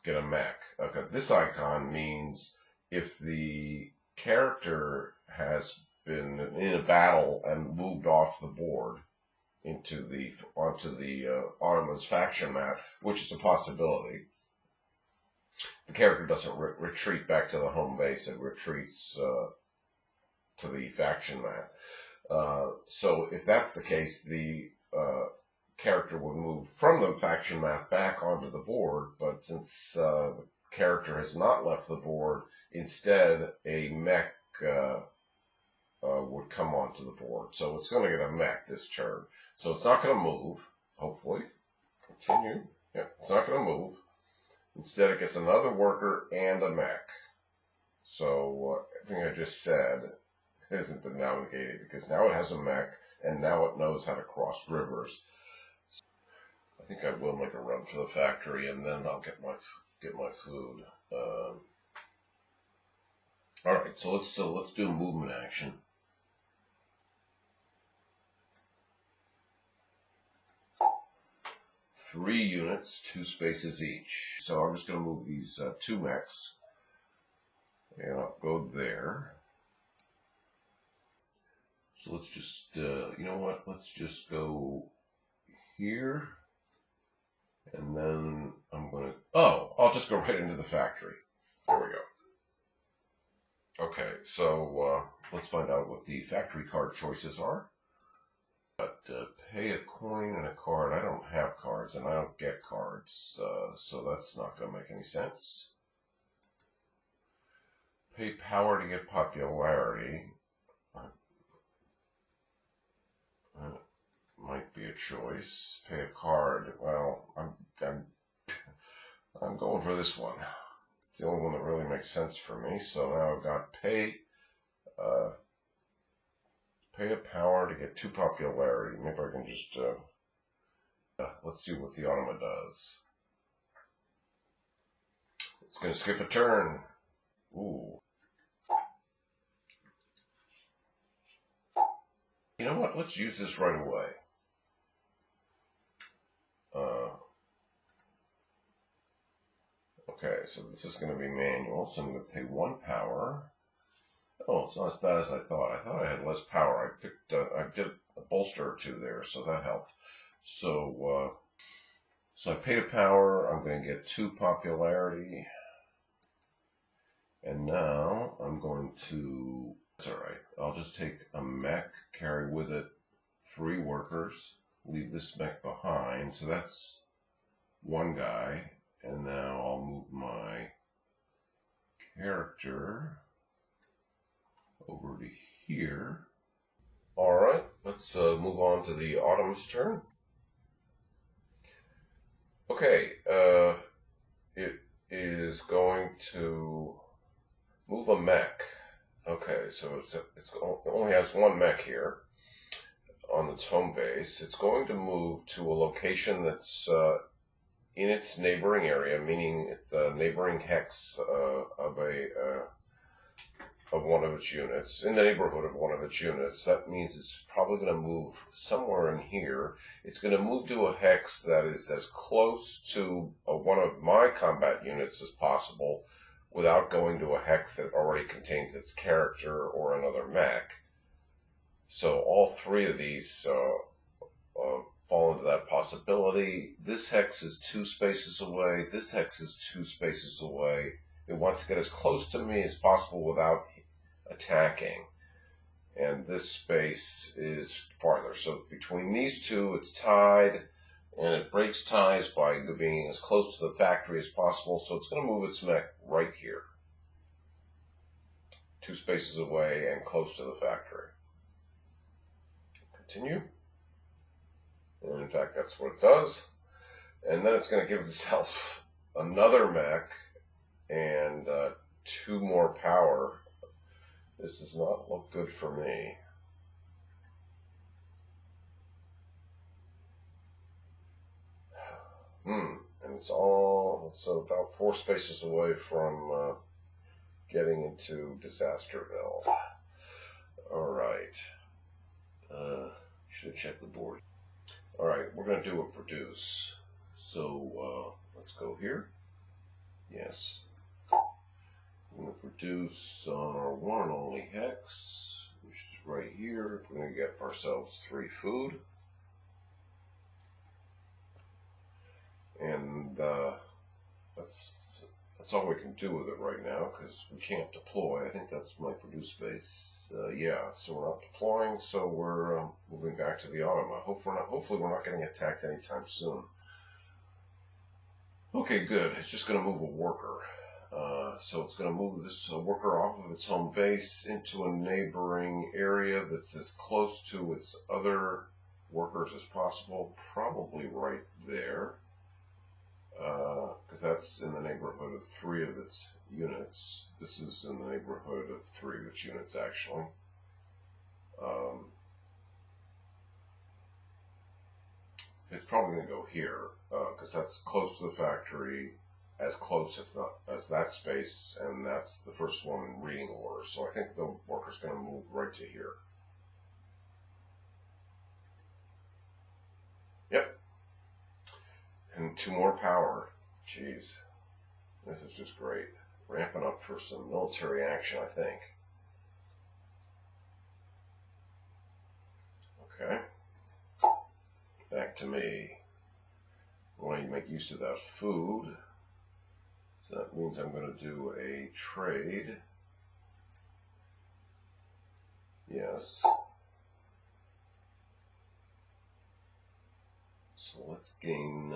get a mech. Okay, this icon means if the character has been in a battle and moved off the board onto the Automa's faction mat, which is a possibility. The character doesn't retreat back to the home base; it retreats to the faction mat. So if that's the case, the character would move from the faction mat back onto the board. But since the character has not left the board, instead a mech would come onto the board. So it's going to get a mech this turn. So it's not going to move, hopefully. Continue. Yeah, it's not going to move. Instead it gets another worker and a mech. So everything I just said hasn't been now negated because now it has a mech and now it knows how to cross rivers. So I think I will make a run for the factory and then I'll get my food. All right, so let's do a movement action. Three units, 2 spaces each. So I'm just going to move these 2 mechs, and I'll go there. So let's just, you know what? Let's just go here, and then I'm going to. Oh, I'll just go right into the factory. There we go. Okay, so let's find out what the factory card choices are. But pay a coin and a card. I don't have cards and I don't get cards, so that's not going to make any sense. Pay power to get popularity. Might be a choice. Pay a card. Well, I'm going for this one. It's the only one that really makes sense for me. So now I've got pay a power to get 2 popularity. Maybe I can just, let's see what the Automa does. It's going to skip a turn. Ooh. You know what? Let's use this right away. Okay, so this is going to be manual, so I'm going to pay 1 power. Oh, it's not as bad as I thought. I thought I had less power. I did a bolster or 2 there, so that helped. So, so I paid a power. I'm going to get 2 popularity, and now I'm going to. That's all right. I'll just take a mech, carry with it 3 workers, leave this mech behind. So that's 1 guy, and now I'll move my character over to here. Alright, let's move on to the Automa's turn. Okay, it is going to move a mech. Okay, so it only has one mech here on its home base. It's going to move to a location that's in its neighboring area, meaning the neighboring hex of one of its units, in the neighborhood of one of its units. That means it's probably going to move somewhere in here. It's going to move to a hex that is as close to one of my combat units as possible without going to a hex that already contains its character or another mech. So all three of these fall into that possibility. This hex is 2 spaces away. This hex is 2 spaces away. It wants to get as close to me as possible without attacking. And this space is farther. So between these two, it's tied, and it breaks ties by being as close to the factory as possible. So it's going to move its mech right here, 2 spaces away and close to the factory. Continue. And in fact, that's what it does. And then it's going to give itself another mech and 2 more power. This does not look good for me. And it's about 4 spaces away from getting into Disasterville. Alright. Should have checked the board. Alright, we're going to do a produce. So let's go here. Yes. We're going to produce on our one and only hex, which is right here. We're going to get ourselves 3 food. And that's all we can do with it right now, because we can't deploy. I think that's my produce space. Yeah, so we're not deploying, so we're moving back to the Automa. Hopefully we're not getting attacked anytime soon. Okay, good. It's just going to move a worker. So it's going to move this worker off of its home base into a neighboring area that's as close to its other workers as possible, probably right there, because that's in the neighborhood of 3 of its units. This is in the neighborhood of 3 of its units, actually. It's probably going to go here, because that's close to the factory, as close if not as that space, and that's the first one in reading order. So I think the worker's going to move right to here. Yep. And 2 more power. Jeez. This is just great. Ramping up for some military action, I think. Okay. Back to me. I want to make use of that food. So that means I'm going to do a trade. Yes. So let's gain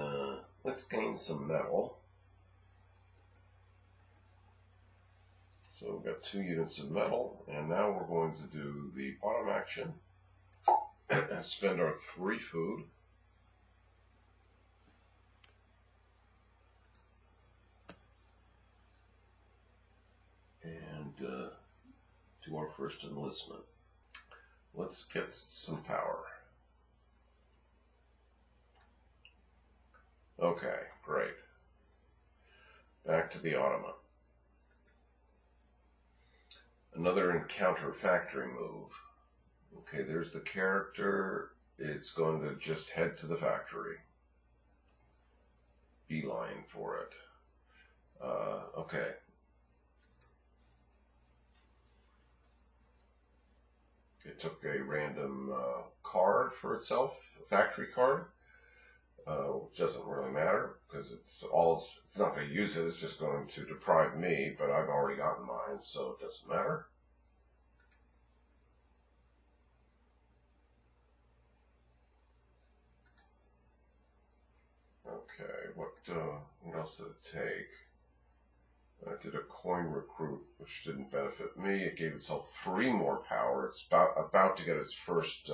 some metal. So we've got 2 units of metal, and now we're going to do the bottom action and spend our 3 food. And do our first enlistment. Let's get some power. Okay, great. Back to the Automa. Another encounter factory move. Okay, there's the character. It's going to just head to the factory. Beeline for it. Okay. It took a random card for itself, a factory card, which doesn't really matter because it's not going to use it. It's just going to deprive me, but I've already gotten mine, so it doesn't matter. Okay, what else did it take? I did a coin recruit, which didn't benefit me. It gave itself 3 more power. It's about to get its first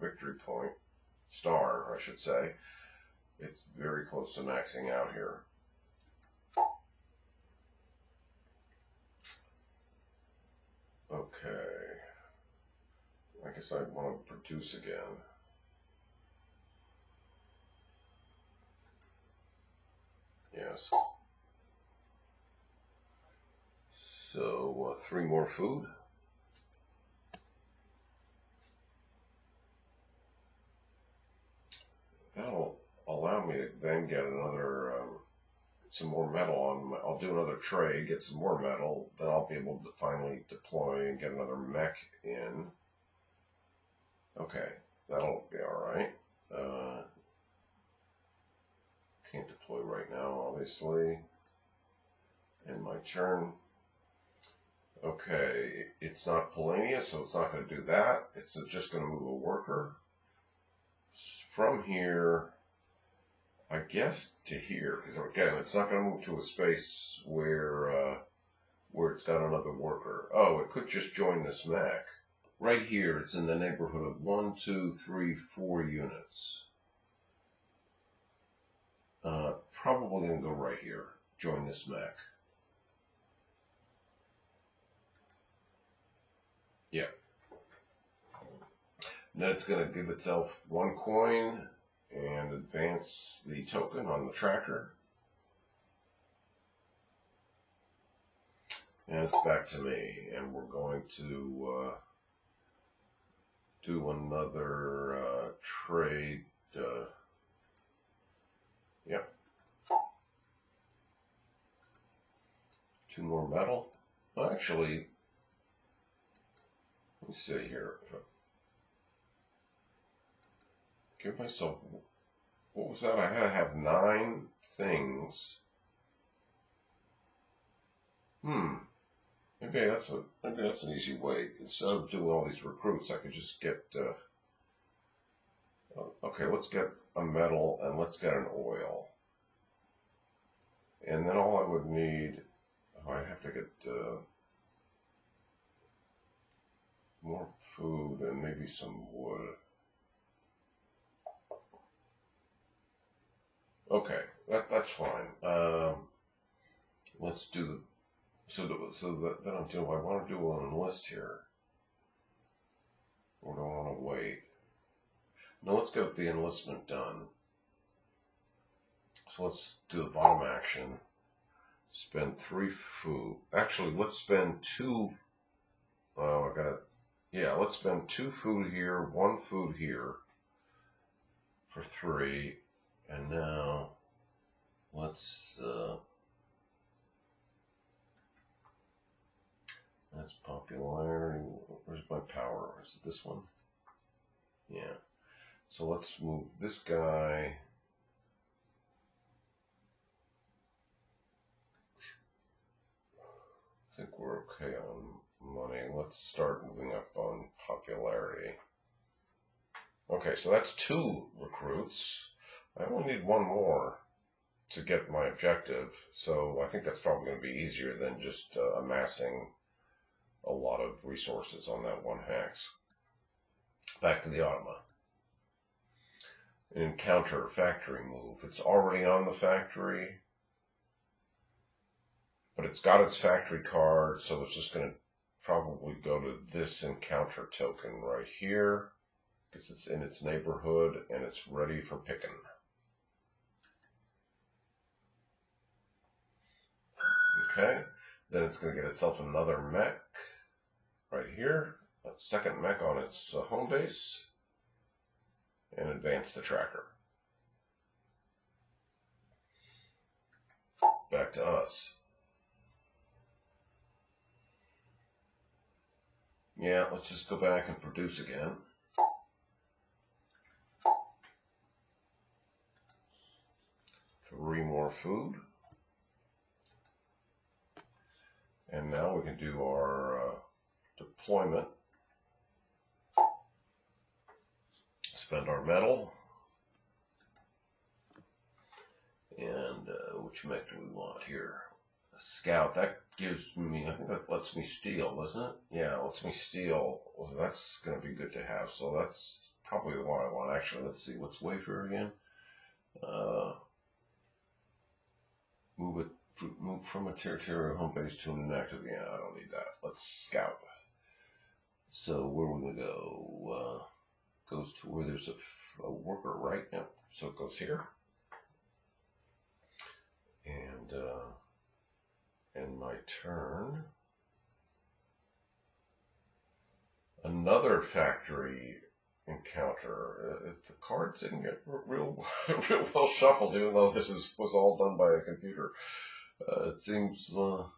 victory point, star, I should say. It's very close to maxing out here. Okay. I guess I want to produce again. Yes. So 3 more food. That'll allow me to then get another, some more metal on. I'll do another trade, get some more metal. Then I'll be able to finally deploy and get another mech in. Okay, that'll be all right. Can't deploy right now, obviously. And my turn. Okay, it's not Polania, so it's not going to do that. It's just going to move a worker from here, I guess, to here. Because again, it's not going to move to a space where it's got another worker. Oh, it could just join this mech. Right here, it's in the neighborhood of 1, 2, 3, 4 units. Probably going to go right here. Join this mech. Yeah. Then it's going to give itself 1 coin and advance the token on the tracker. And it's back to me. And we're going to do another trade. Yep. 2 more metal. Well, actually, let me see here. Give myself, what was that? I had to have 9 things. Maybe that's an easy way. Instead of doing all these recruits, I could just get. Okay, let's get a metal and let's get an oil. And then all I would need, I have to get more food and maybe some wood. Okay, that's fine. Let's do the then I'm doing. I want to do an enlist here, or do I want to wait? No, let's get the enlistment done. So let's do the bottom action. Spend 3 food. Actually, let's spend 2. Oh, I gotta. Yeah, let's spend 2 food here, 1 food here for 3. And now let's. That's popularity. Where's my power? Is it this one? Yeah. So let's move this guy. I think we're okay on money. Let's start moving up on popularity. Okay, so that's 2 recruits. I only need 1 more to get my objective. So I think that's probably going to be easier than just amassing a lot of resources on that 1 hex. Back to the Automa. Encounter factory move. It's already on the factory, but it's got its factory card, so it's just going to probably go to this encounter token right here, because it's in its neighborhood and it's ready for picking. Okay, then it's going to get itself another mech right here, a second mech on its home base, and advance the tracker. Back to us. Yeah, let's just go back and produce again. Three more food. And now we can do our deployment. Spend our metal. And which mech do we want here? scout. That gives me, I think that lets me steal, doesn't it? Yeah, it lets me steal. Well, that's going to be good to have. So that's probably the one I want. Actually, let's see. What's wafer again? Move from a territorial home base to an inactive. Yeah, I don't need that. Let's scout. So where are we going to go? Goes to where there's a worker, right? Yep. So it goes here. And my turn. Another factory encounter. If the cards didn't get real well shuffled, even though this was all done by a computer, it seems. So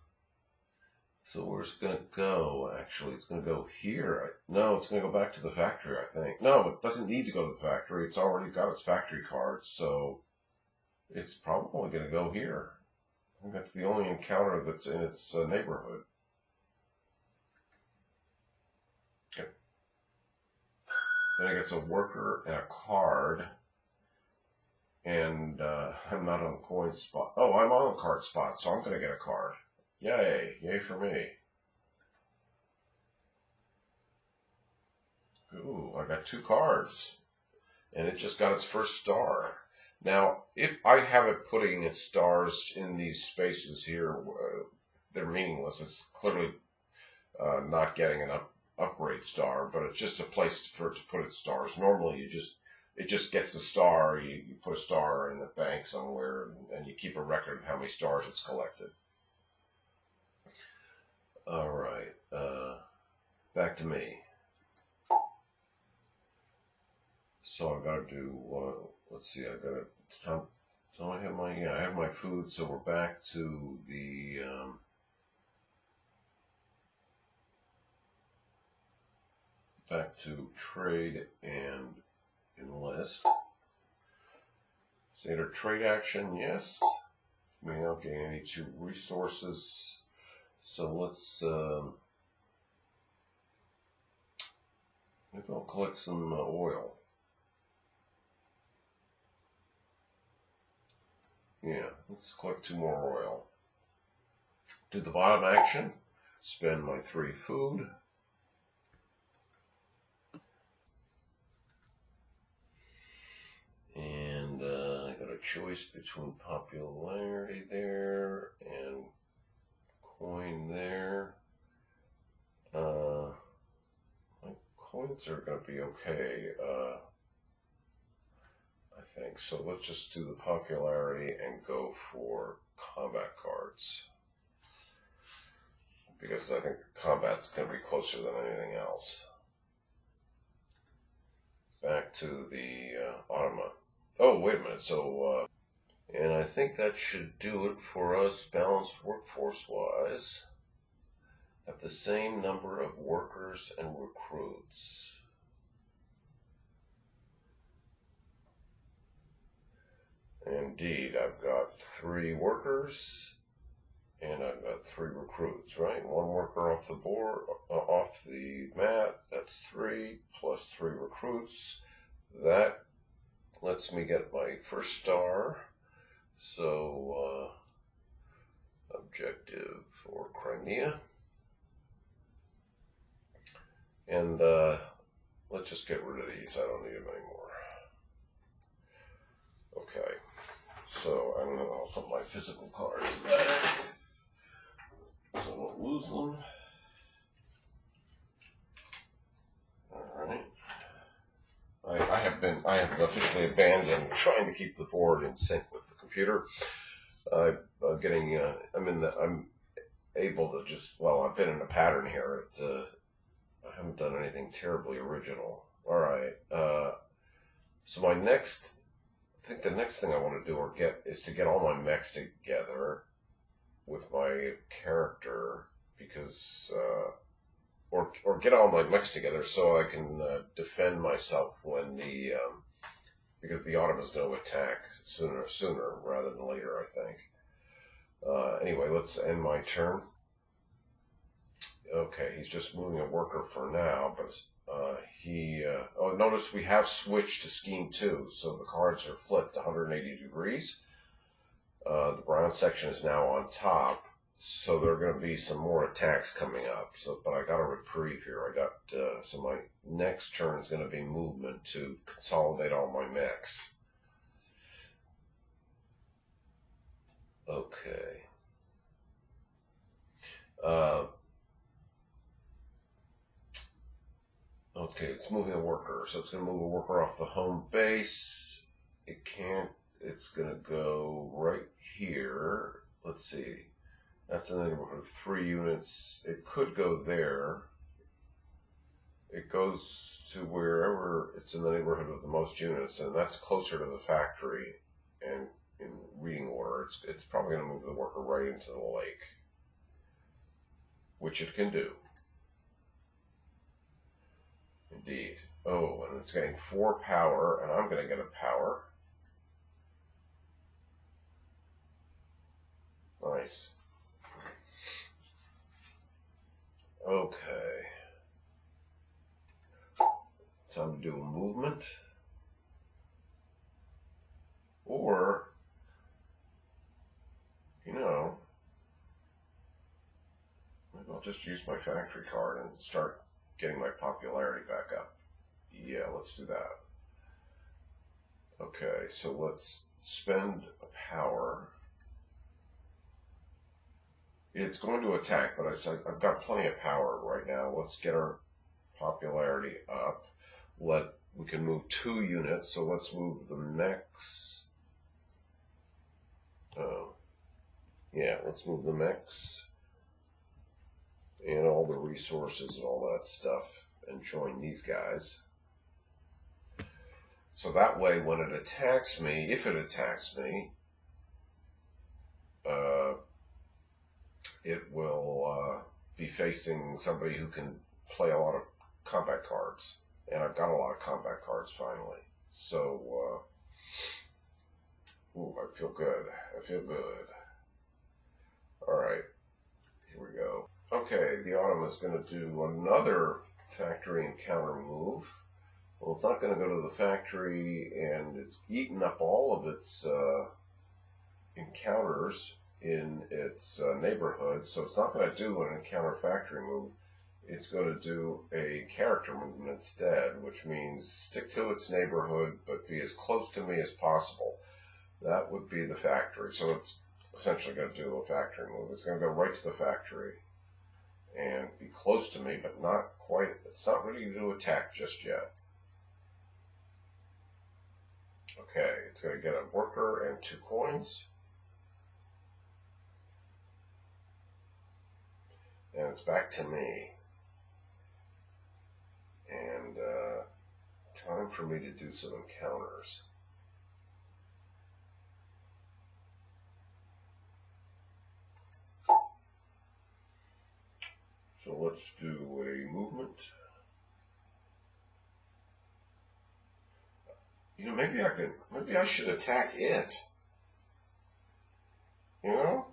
where's it gonna go? Actually, it's gonna go here. No, it's gonna go back to the factory, I think. No, it doesn't need to go to the factory. It's already got its factory cards, so it's probably gonna go here. I think that's the only encounter that's in its neighborhood. Okay. Then it gets a worker and a card. And I'm not on the coin spot. Oh, I'm on the card spot, so I'm going to get a card. Yay. Yay for me. Ooh, I got 2 cards. And it just got its first star. Now, I have it putting its stars in these spaces here. They're meaningless. It's clearly not getting an upgrade star, but it's just a place for it to put its stars. Normally, it just gets a star. You put a star in the bank somewhere, and you keep a record of how many stars it's collected. All right, back to me. So I've got to do. Let's see. I've got to. So I have my food. So we're back to the. Back to trade and enlist. Standard trade action, yes. May not gain any 2 resources. So let's maybe I'll collect some oil. Yeah, let's collect 2 more oil. Do the bottom action. Spend my 3 food. And I got a choice between popularity there and coin there. My coins are going to be okay, I think. So let's just do the popularity and go for combat cards. Because I think combat's going to be closer than anything else. Back to the Automa. Oh, wait a minute. So, and I think that should do it for us, balanced workforce-wise. Have the same number of workers and recruits. Indeed, I've got 3 workers and I've got 3 recruits, right? 1 worker off the board, off the mat. That's 3 plus 3 recruits. That lets me get my first star. So, objective for Crimea. And let's just get rid of these. I don't need them anymore. Okay. So I'm going to also put my physical cards back, so I don't lose them. All right. I have officially abandoned trying to keep the board in sync with the computer. I'm able to just, well, I've been in a pattern here. I haven't done anything terribly original. All right. So I think the next thing I want to do is to get all my mechs together with my character, because or get all my mechs together so I can defend myself when because the Automa's going to attack sooner rather than later, I think. Anyway, let's end my turn. Okay, he's just moving a worker for now, but notice we have switched to scheme 2, so the cards are flipped 180 degrees. The brown section is now on top, So there are going to be some more attacks coming up. So, but I got a reprieve here. I got so my next turn is going to be movement to consolidate all my mechs. Okay. Okay, it's moving a worker, so it's going to move a worker off the home base. It can't. It's going to go right here. Let's see. That's in the neighborhood of 3 units. It could go there. It goes to wherever it's in the neighborhood of the most units, and that's closer to the factory. And in reading order, it's probably going to move the worker right into the lake, which it can do. Indeed. Oh, and it's getting 4 power, and I'm going to get a power. Nice. Okay. Time to do a movement. Or, you know, maybe I'll just use my factory card and start getting my popularity back up. Yeah, let's do that. Okay, so let's spend a power. It's going to attack, but I've got plenty of power right now. Let's get our popularity up. We can move 2 units, so let's move the mechs. Yeah, let's move the mechs and all the resources and all that stuff and join these guys. So that way, when it attacks me, if it attacks me, it will be facing somebody who can play a lot of combat cards. And I've got a lot of combat cards finally. So, ooh, I feel good. I feel good. Alright, here we go. Okay, the Automa is going to do another factory encounter move. Well, it's not going to go to the factory, and it's eaten up all of its encounters in its neighborhood, so it's not going to do an encounter factory move. It's going to do a character movement instead, which means stick to its neighborhood, but be as close to me as possible. That would be the factory. So it's essentially going to do a factory move. It's going to go right to the factory and be close to me, but not quite. It's not ready to attack just yet. Okay, it's going to get a worker and 2 coins. And it's back to me. And time for me to do some encounters. So let's do a movement. You know, maybe I should attack it. You know?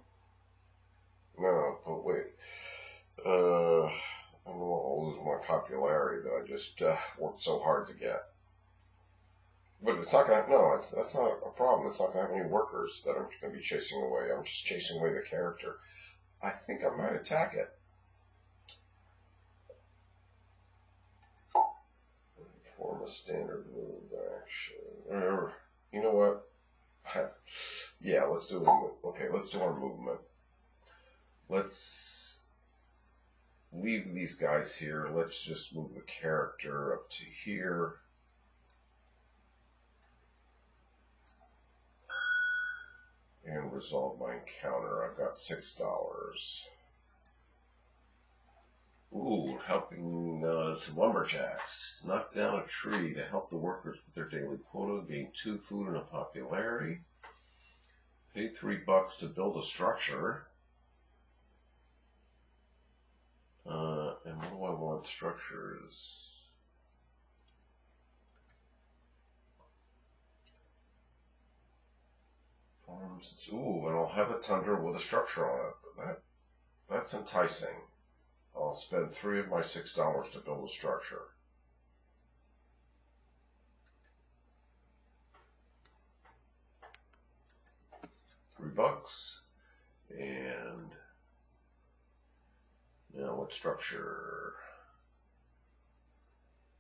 No, but wait. I don't know, I'll lose my popularity that I just worked so hard to get. But it's not going to, no, that's not a problem. It's not going to have any workers that I'm going to be chasing away. I'm just chasing away the character. I think I might attack it. Form a standard move action. You know what? Yeah, let's do it. Okay, let's do our movement. Let's leave these guys here. Let's just move the character up to here. And resolve my encounter. I've got $6. Ooh, helping some lumberjacks. Knock down a tree to help the workers with their daily quota. Gain 2 food and a popularity. Pay $3 to build a structure. And what do I want? Structures. Farms. Ooh, and I'll have a tundra with a structure on it. But that's enticing. I'll spend 3 of my $6 to build a structure. $3. And What structure?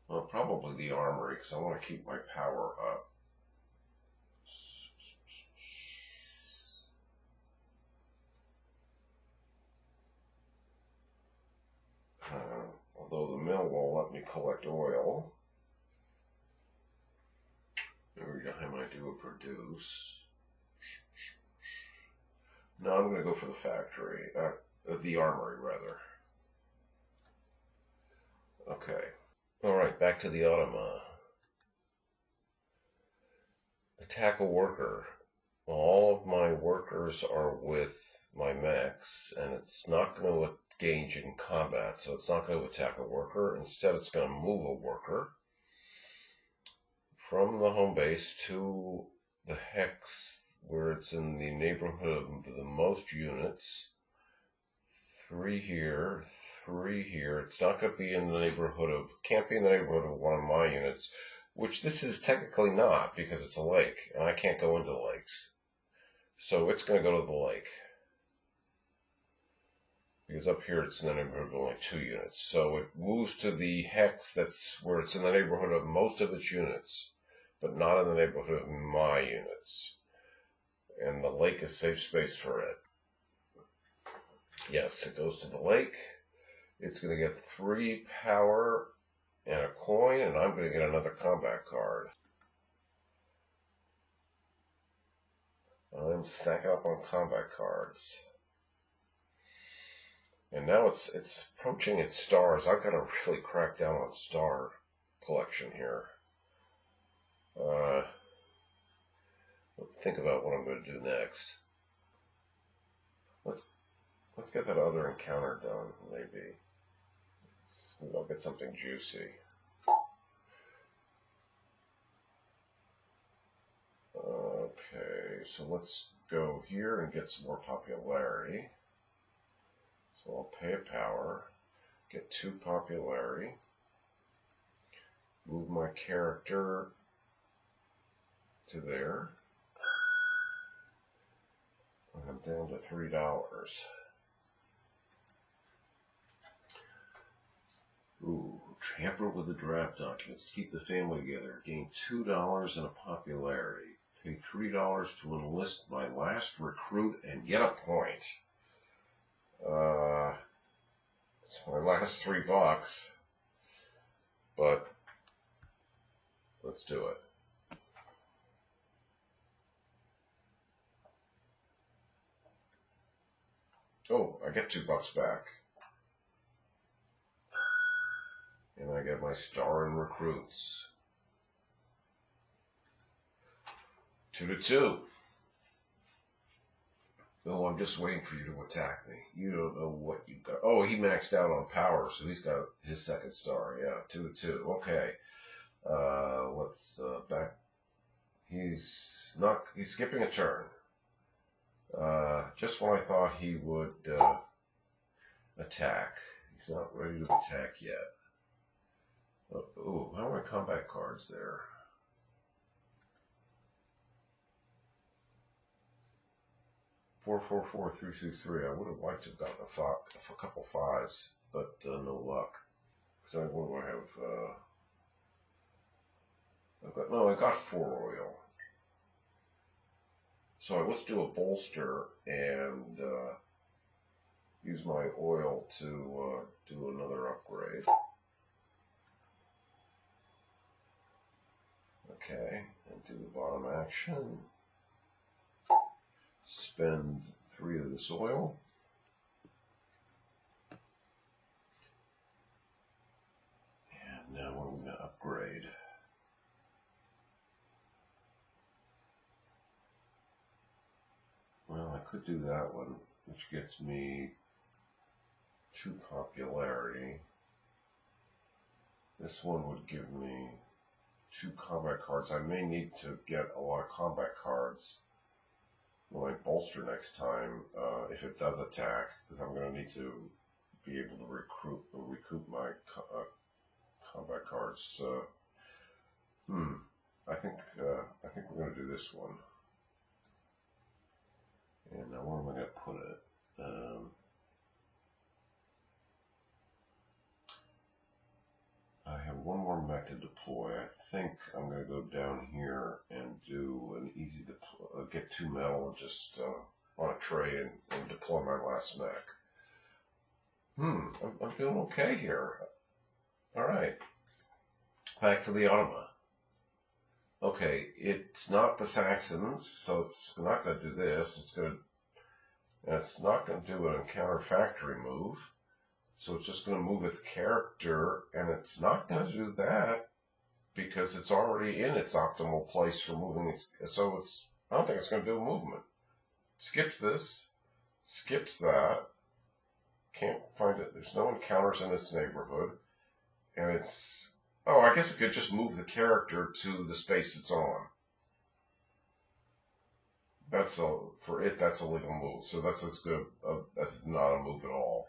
Well, probably the armory, because I want to keep my power up. Although the mill won't let me collect oil. Every time I do a produce. No, I'm going to go for the factory. The armory, rather. Okay. Alright, back to the Automa. Attack a worker. Well, all of my workers are with my mechs, and it's not going to engage in combat, so it's not going to attack a worker. Instead, it's going to move a worker from the home base to the hex where it's in the neighborhood of the most units. 3 here, 3 here. It's not going to be in the neighborhood of, can't be in the neighborhood of one of my units, which this is technically not because it's a lake, and I can't go into lakes. So it's going to go to the lake. Because up here it's in the neighborhood of only 2 units. So it moves to the hex that's where it's in the neighborhood of most of its units, but not in the neighborhood of my units. And the lake is safe space for it. Yes, it goes to the lake. It's going to get 3 power and a coin, and I'm going to get another combat card. I'm stacking up on combat cards. And now it's approaching its stars. I've got to really crack down on star collection here. Think about what I'm going to do next. Let's get that other encounter done, maybe. Maybe I'll get something juicy. Okay, so let's go here and get some more popularity. So I'll pay a power, get 2 popularity, move my character to there, and I'm down to $3. Ooh, tamper with the draft documents to keep the family together. Gain $2 in a popularity. Pay $3 to enlist my last recruit and get a point. It's my last $3, but let's do it. Oh, I get $2 back. And I get my star in recruits. 2 to 2. Oh, I'm just waiting for you to attack me. You don't know what you got. Oh, he maxed out on power, so he's got his 2nd star. Yeah, 2 to 2. Okay. Let's back. He's skipping a turn. Just when I thought he would attack. He's not ready to attack yet. Oh, how are my combat cards there? Four, 4, 4, 3, 2, 3. I would have liked to have gotten a couple 5s, but no luck. So what do I have? I got 4 oil. So let's do a bolster and use my oil to do another upgrade. Okay, and do the bottom action. Spend 3 of this oil. And now what are we going to upgrade? Well, I could do that one, which gets me 2 popularity. This one would give me 2 combat cards. I may need to get a lot of combat cards when I bolster next time, if it does attack, because I'm going to need to be able to recoup my combat cards. I think we're going to do this one. And now where am I going to put it? back to deploy. I think I'm going to go down here and do an easy deploy, get 2 metal and just on a tray and deploy my last mech. I'm doing okay here. All right, back to the Automa. Okay, it's not the Saxons, so it's not going to do this. It's not going to do an encounter factory move. So it's just going to move its character, and it's not going to do that because it's already in its optimal place for moving its. So I don't think it's going to do a movement. Skips this, skips that. Can't find it. There's no encounters in its neighborhood, and it's. Oh, I guess it could just move the character to the space it's on. That's a legal move. So that's as good. That's not a move at all.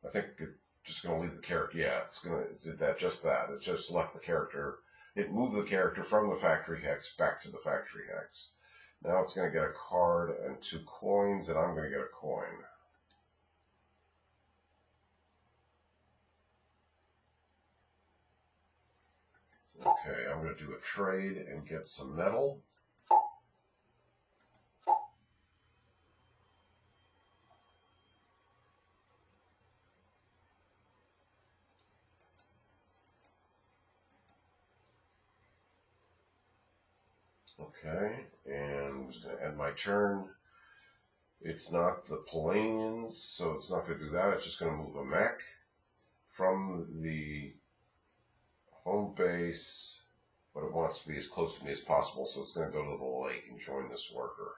I think it's just going to leave the character. Yeah, it's going to do that. Just that. It just left the character. It moved the character from the factory hex back to the factory hex. Now it's going to get a card and 2 coins, and I'm going to get a coin. Okay, I'm going to do a trade and get some metal. Okay, and I'm just going to end my turn. It's not the Polanians, so it's not going to do that. It's just going to move a mech from the home base, but it wants to be as close to me as possible, so it's going to go to the lake and join this worker.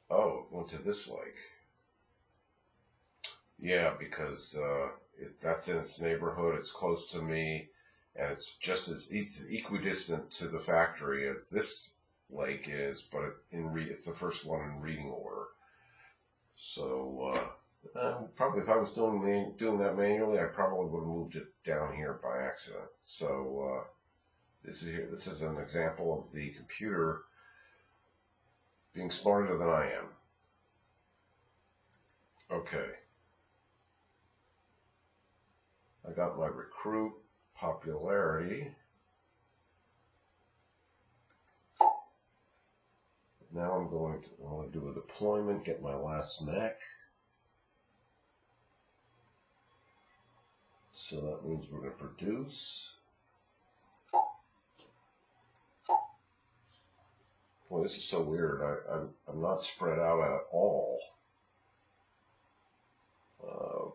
Oh, it went to this lake. Yeah, because that's in its neighborhood, it's close to me, and it's just it's equidistant to the factory as this lake is, but it's the first one in reading order. So probably if I was doing that manually, I probably would have moved it down here by accident. So this is an example of the computer being smarter than I am. Okay. I got my recruit popularity. Now I'm going to do a deployment, get my last mech. So that means we're going to produce. Boy, this is so weird. I'm not spread out at all.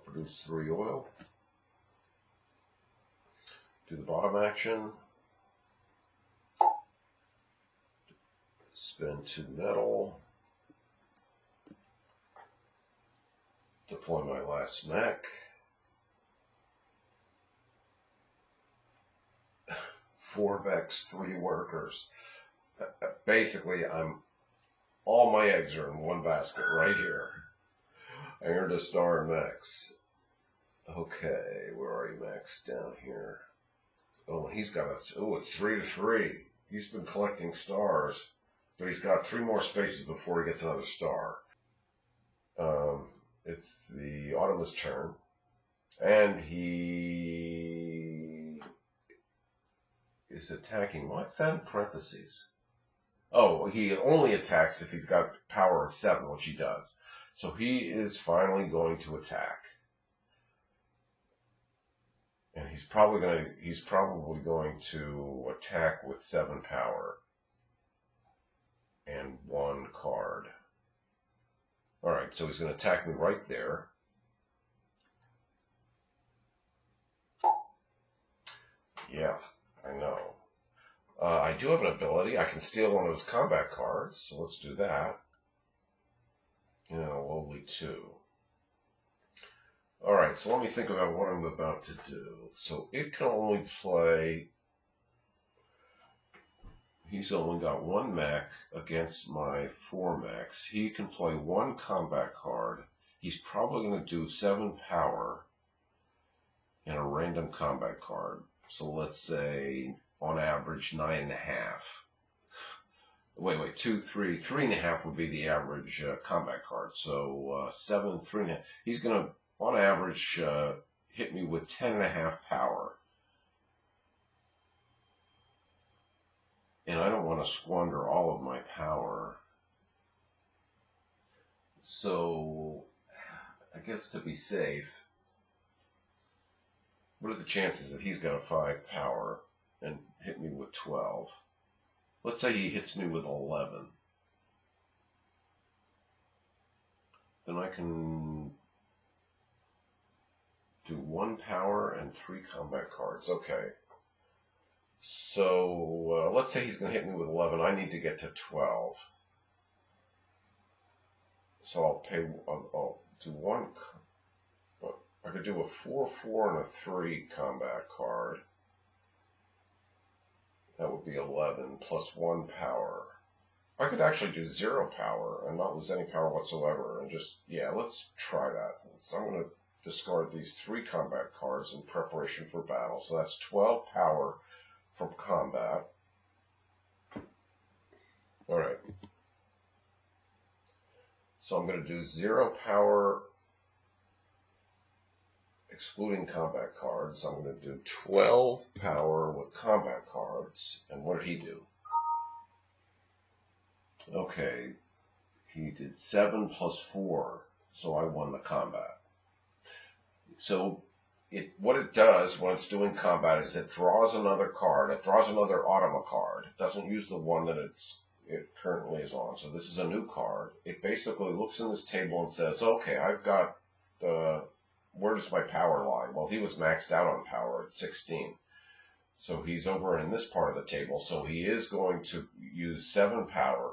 Produce 3 oil. Do the bottom action. Spend 2 metal. Deploy my last mech. 4 mechs, 3 workers. Basically, all my eggs are in one basket right here. I earned a star in mechs. Okay, where are you, mechs? Down here. Oh, he's got it's 3-3. He's been collecting stars, but he's got 3 more spaces before he gets another star. It's the Automa's turn, and he is attacking. What's that in parentheses? Oh, he only attacks if he's got power of 7, which he does. So he is finally going to attack. And he's probably going to attack with 7 power and 1 card. All right, so he's going to attack me right there. Yeah, I know. I do have an ability. I can steal one of his combat cards, so let's do that. Lowly 2. All right, so let me think about what I'm about to do. So it can only play. He's only got 1 mech against my 4 mechs. He can play 1 combat card. He's probably going to do 7 power and a random combat card. So let's say, on average, 9.5. Wait, 2, 3, 3.5 would be the average combat card. So 7, 3.5. He's going to, on average, hit me with 10.5 power. And I don't want to squander all of my power. So I guess to be safe, what are the chances that he's got a 5 power and hit me with 12? Let's say he hits me with 11. Then I can do 1 power and 3 combat cards. Okay. So let's say he's going to hit me with 11. I need to get to 12. So I'll do 1. I could do a 4, 4, and a 3 combat card. That would be 11 plus 1 power. I could actually do 0 power and not lose any power whatsoever. And just, yeah, let's try that. So I'm going to discard these 3 combat cards in preparation for battle. So that's 12 power from combat. All right. So I'm going to do 0 power excluding combat cards. I'm going to do 12 power with combat cards. And what did he do? Okay, he did 7 plus 4, so I won the combat. So what it does when it's doing combat is it draws another card. It draws another Automa card. It doesn't use the one that it currently is on. So this is a new card. It basically looks in this table and says, okay, I've got where does my power lie? Well, he was maxed out on power at 16. So he's over in this part of the table. So he is going to use 7 power.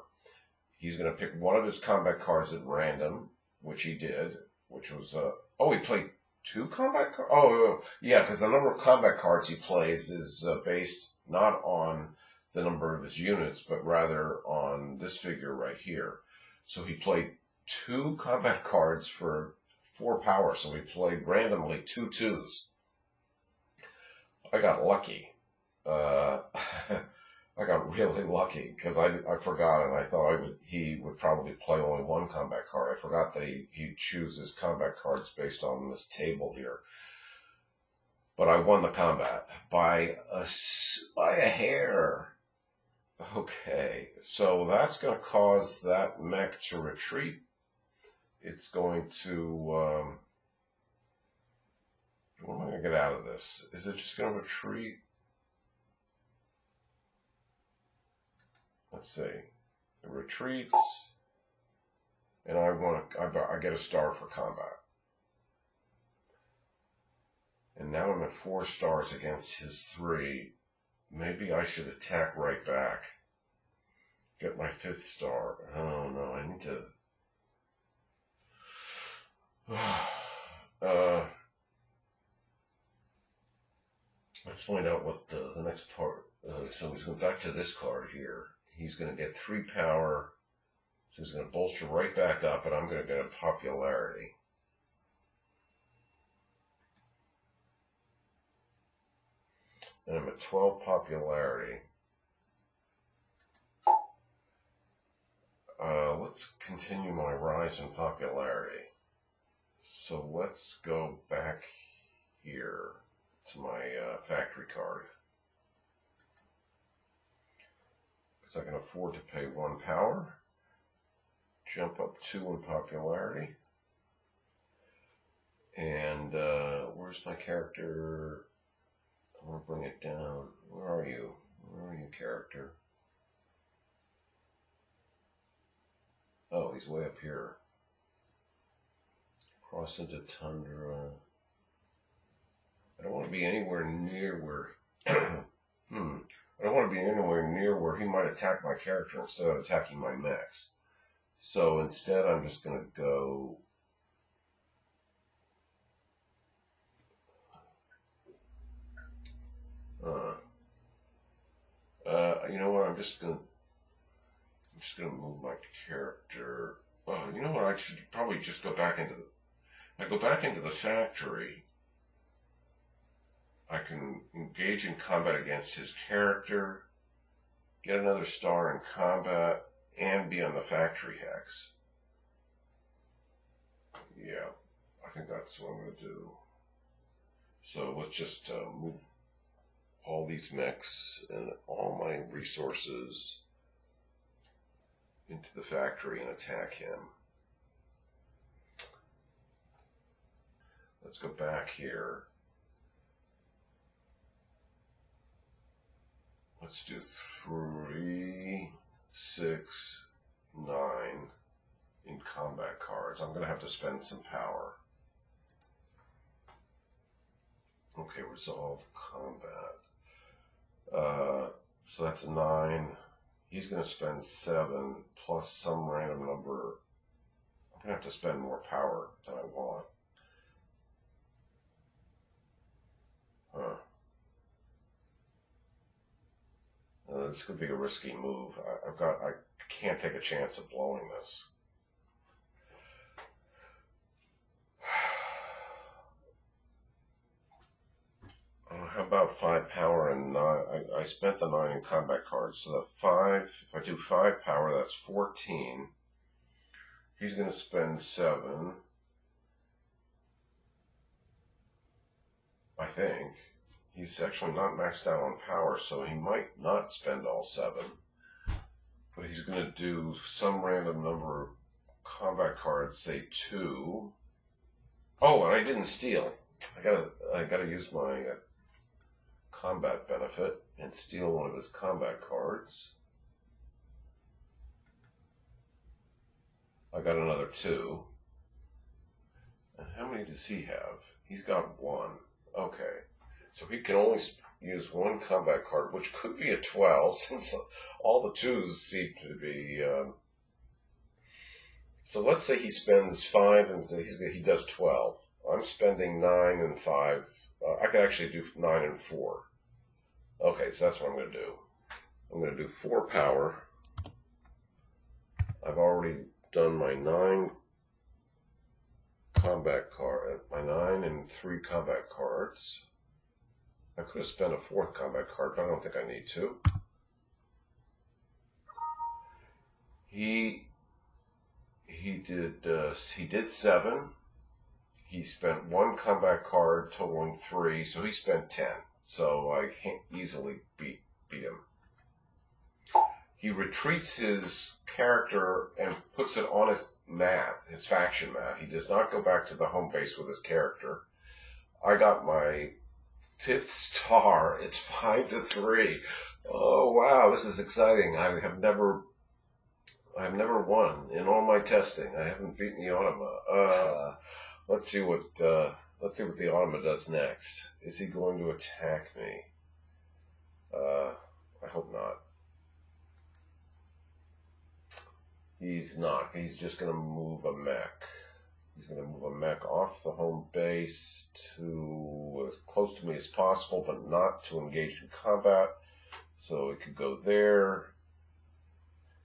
He's going to pick one of his combat cards at random, which he did, which was, he played 2 combat cards? Oh, yeah, because the number of combat cards he plays is based not on the number of his units, but rather on this figure right here. So he played 2 combat cards for 4 power, so he played randomly 2 2s. I got lucky. I got really lucky because I forgot, and I thought he would probably play only 1 combat card. I forgot that he chooses combat cards based on this table here. But I won the combat by a hair. Okay, so that's going to cause that mech to retreat. It's going to, what am I going to get out of this? Is it just going to retreat? Let's see. It retreats, and I get a star for combat. And now I'm at 4 stars against his 3. Maybe I should attack right back. Get my 5th star. Oh no, I need to. Let's find out what the next part. So he's going back to this card here. He's going to get 3 power. So he's going to bolster right back up, and I'm going to get a popularity. And I'm at 12 popularity. Let's continue my rise in popularity. So let's go back here to my factory card. Because I can afford to pay 1 power. Jump up 2 in popularity. And where's my character? I want to bring it down. Where are you? Where are you, character? Oh, he's way up here. Cross into tundra. I don't want to be anywhere near where... I don't want to be anywhere near where he might attack my character instead of attacking my mechs. So instead, I'm just going to go... you know what? I'm just gonna move my character. Oh, you know what? I should probably just go back into the factory. I can engage in combat against his character. get another star in combat, and be on the factory hex. Yeah, I think that's what I'm going to do. So let's just move all these mechs and all my resources into the factory and attack him. Let's go back here. Let's do 3, 6, 9 in combat cards. I'm going to have to spend some power. Okay, resolve combat. So that's 9. He's going to spend 7 plus some random number. I'm going to have to spend more power than I want. This could be a risky move. I can't take a chance of blowing this. How about 5 power and 9? I spent the 9 in combat cards, so the 5, if I do 5 power, that's 14. He's going to spend 7, I think. He's actually not maxed out on power, so he might not spend all 7. But he's going to do some random number of combat cards, say 2. Oh, and I didn't steal. I gotta use my combat benefit and steal one of his combat cards. I got another 2. And how many does he have? He's got 1. Okay. So he can only use 1 combat card, which could be a 12, since all the 2s seem to be... So let's say he spends 5 and he does 12. I'm spending 9 and 5. I could actually do 9 and 4. Okay, so that's what I'm going to do. I'm going to do 4 power. I've already done my 9 combat card, my 9 and 3 combat cards. I could have spent a 4th combat card, but I don't think I need to. He did 7. He spent 1 combat card, totaling 3, so he spent 10. So I can't easily beat him. He retreats his character and puts it on his mat, his faction mat. He does not go back to the home base with his character. I got my 5th star. It's 5-3. Oh wow, this is exciting. I have never won in all my testing. I haven't beaten the Automa. Let's see what the Automa does next. Is he going to attack me? I hope not. He's not. He's just going to move a mech. He's going to move a mech off the home base to as close to me as possible, but not to engage in combat. So he could go there.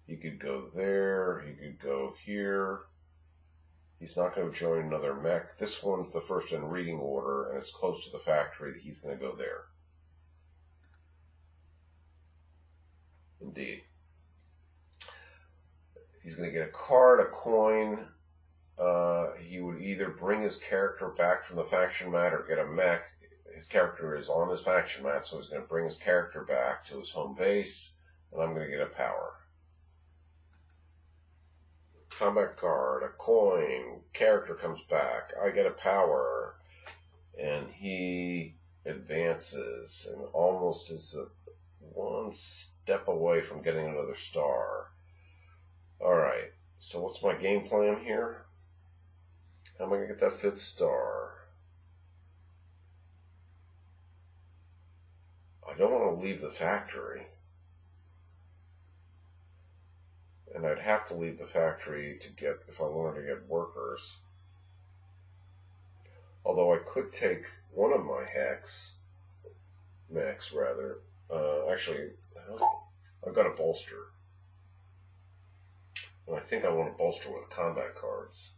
He could go there. He could go here. He's not going to join another mech. This one's the first in reading order, and it's close to the factory. He's going to go there. Indeed. He's going to get a card, a coin. He would either bring his character back from the faction mat or get a mech. His character is on his faction mat, so he's going to bring his character back to his home base, and I'm going to get a power. Combat card, a coin, character comes back, I get a power, and he advances and almost is 1 step away from getting another star. Alright, so what's my game plan here? How am I going to get that 5th star? I don't want to leave the factory. And I'd have to leave the factory to get, if I wanted to get workers. Although I could take one of my mechs rather. Actually, I've got a bolster. And I think I want to bolster with combat cards.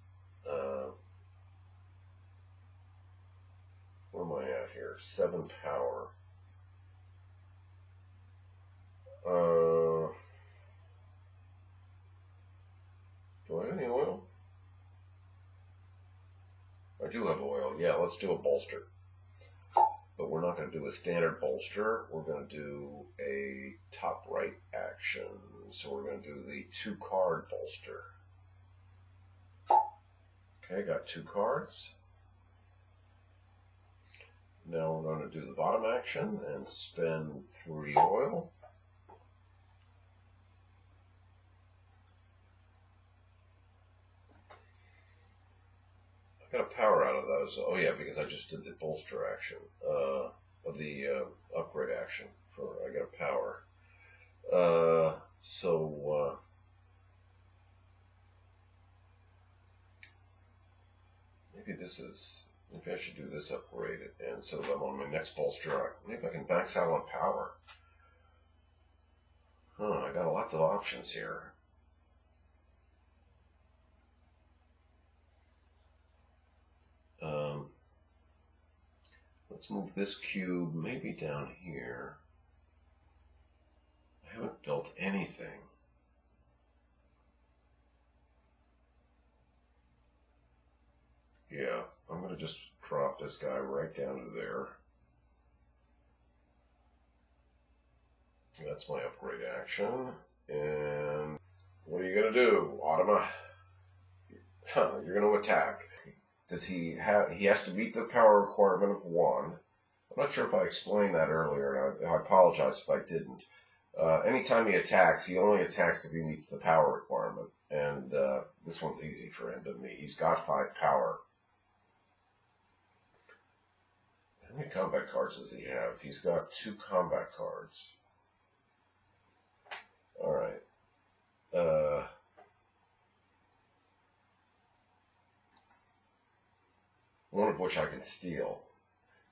Where am I at here? 7 power. oil. Yeah, let's do a bolster. But we're not going to do a standard bolster. We're going to do a top right action. So we're going to do the 2-card bolster. Okay, got 2 cards. Now we're going to do the bottom action and spend 3 oil. I got a power out of those. Oh yeah, because I just did the bolster action, the upgrade action. I got a power. Maybe I should do this upgrade, and so that on my next bolster, maybe I can max out on power. I got lots of options here. Let's move this cube maybe down here. I haven't built anything. Yeah, I'm going to just drop this guy right down to there. That's my upgrade action. And what are you going to do, Automa? You're going to attack. Does he has to meet the power requirement of 1. I'm not sure if I explained that earlier, and I apologize if I didn't. Anytime he attacks, he only attacks if he meets the power requirement. And this one's easy for him to meet. He's got 5 power. How many combat cards does he have? He's got 2 combat cards. Alright. One of which I can steal.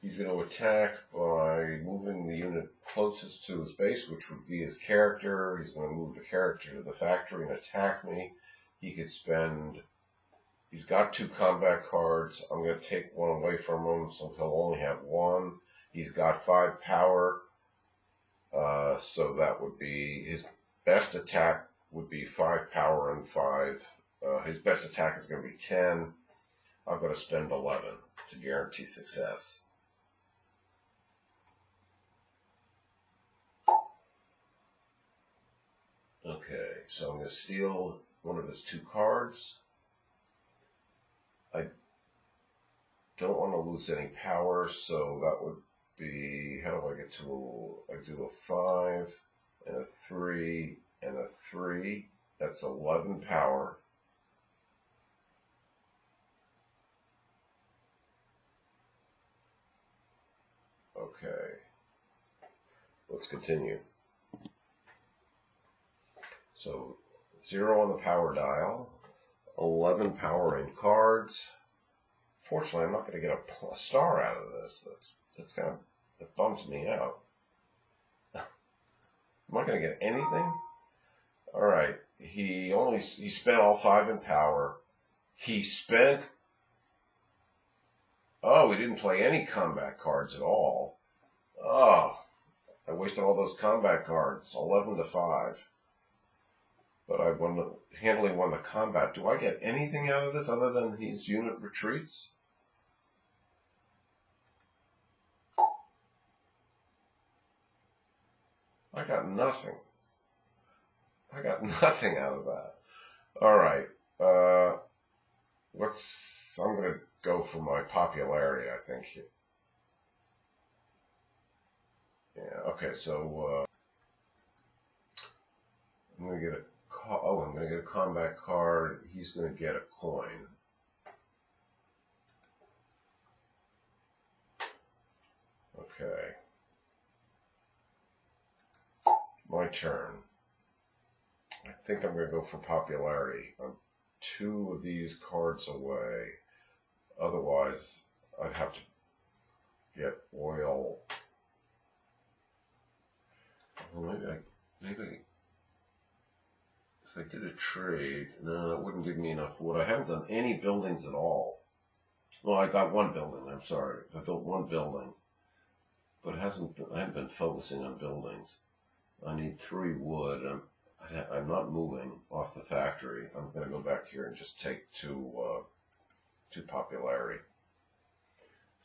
He's going to attack by moving the unit closest to his base, which would be his character. He's going to move the character to the factory and attack me. He could spend... He's got 2 combat cards. I'm going to take 1 away from him, so he'll only have 1. He's got 5 power, so that would be... His best attack would be 5 power and 5. His best attack is going to be 10. I'm going to spend 11 to guarantee success. Okay, so I'm going to steal one of his 2 cards. I don't want to lose any power, so that would be, how do I get to, I do a 5 and a 3 and a 3. That's 11 power. Okay, let's continue. So 0 on the power dial, 11 power in cards. Fortunately, I'm not going to get a star out of this. That's kind of, that bums me out. Am I going to get anything? All right, he spent all 5 in power. He spent. Oh, he didn't play any combat cards at all. Oh, I wasted all those combat cards. 11 to 5. But I handily won the combat. Do I get anything out of this other than his unit retreats? I got nothing. I got nothing out of that. All right. I'm going to go for my popularity, I think. Yeah, okay, so I'm going to get I'm going to get a combat card. He's going to get a coin. Okay. My turn. I think I'm going to go for popularity. I'm 2 of these cards away. Otherwise, I'd have to get oil. Well, maybe if I did a trade, no, that wouldn't give me enough wood. I haven't done any buildings at all. Well, I got 1 building. I'm sorry, I built 1 building, but I haven't been focusing on buildings. I need 3 wood. I'm not moving off the factory. I'm going to go back here and just take 2 popularity.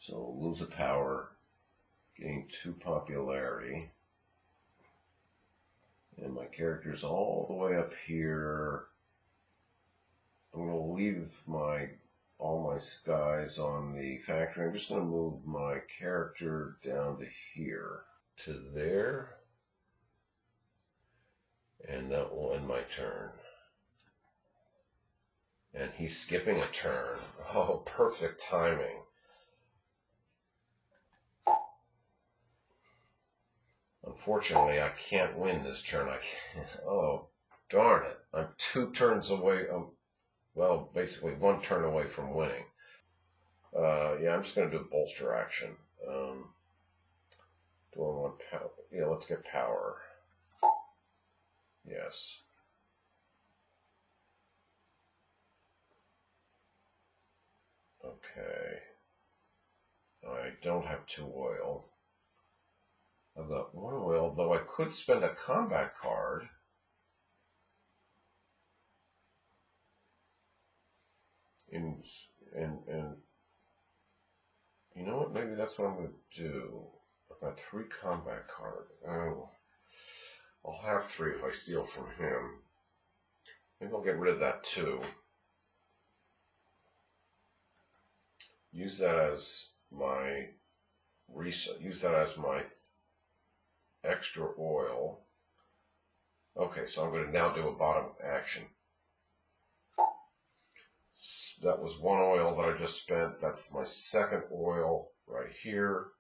So lose a power, gain 2 popularity. And my character's all the way up here. I'm going to leave all my guys on the factory. I'm just going to move my character down to here, to there. And that will end my turn. And he's skipping a turn. Oh, perfect timing. Unfortunately, I can't win this turn. I can't. Oh, darn it. I'm 2 turns away. Well, basically 1 turn away from winning. Yeah, I'm just going to do a bolster action. Do I want power? Yeah, let's get power. Yes. Okay. I don't have 2 oil. I've got 1 oil, though I could spend a combat card. And you know what? Maybe that's what I'm going to do. I've got 3 combat cards. Oh, I'll have 3 if I steal from him. Maybe I'll get rid of that too. Use that as my extra oil. Okay, so I'm going to now do a bottom action. That was 1 oil that I just spent. That's my 2nd oil right here.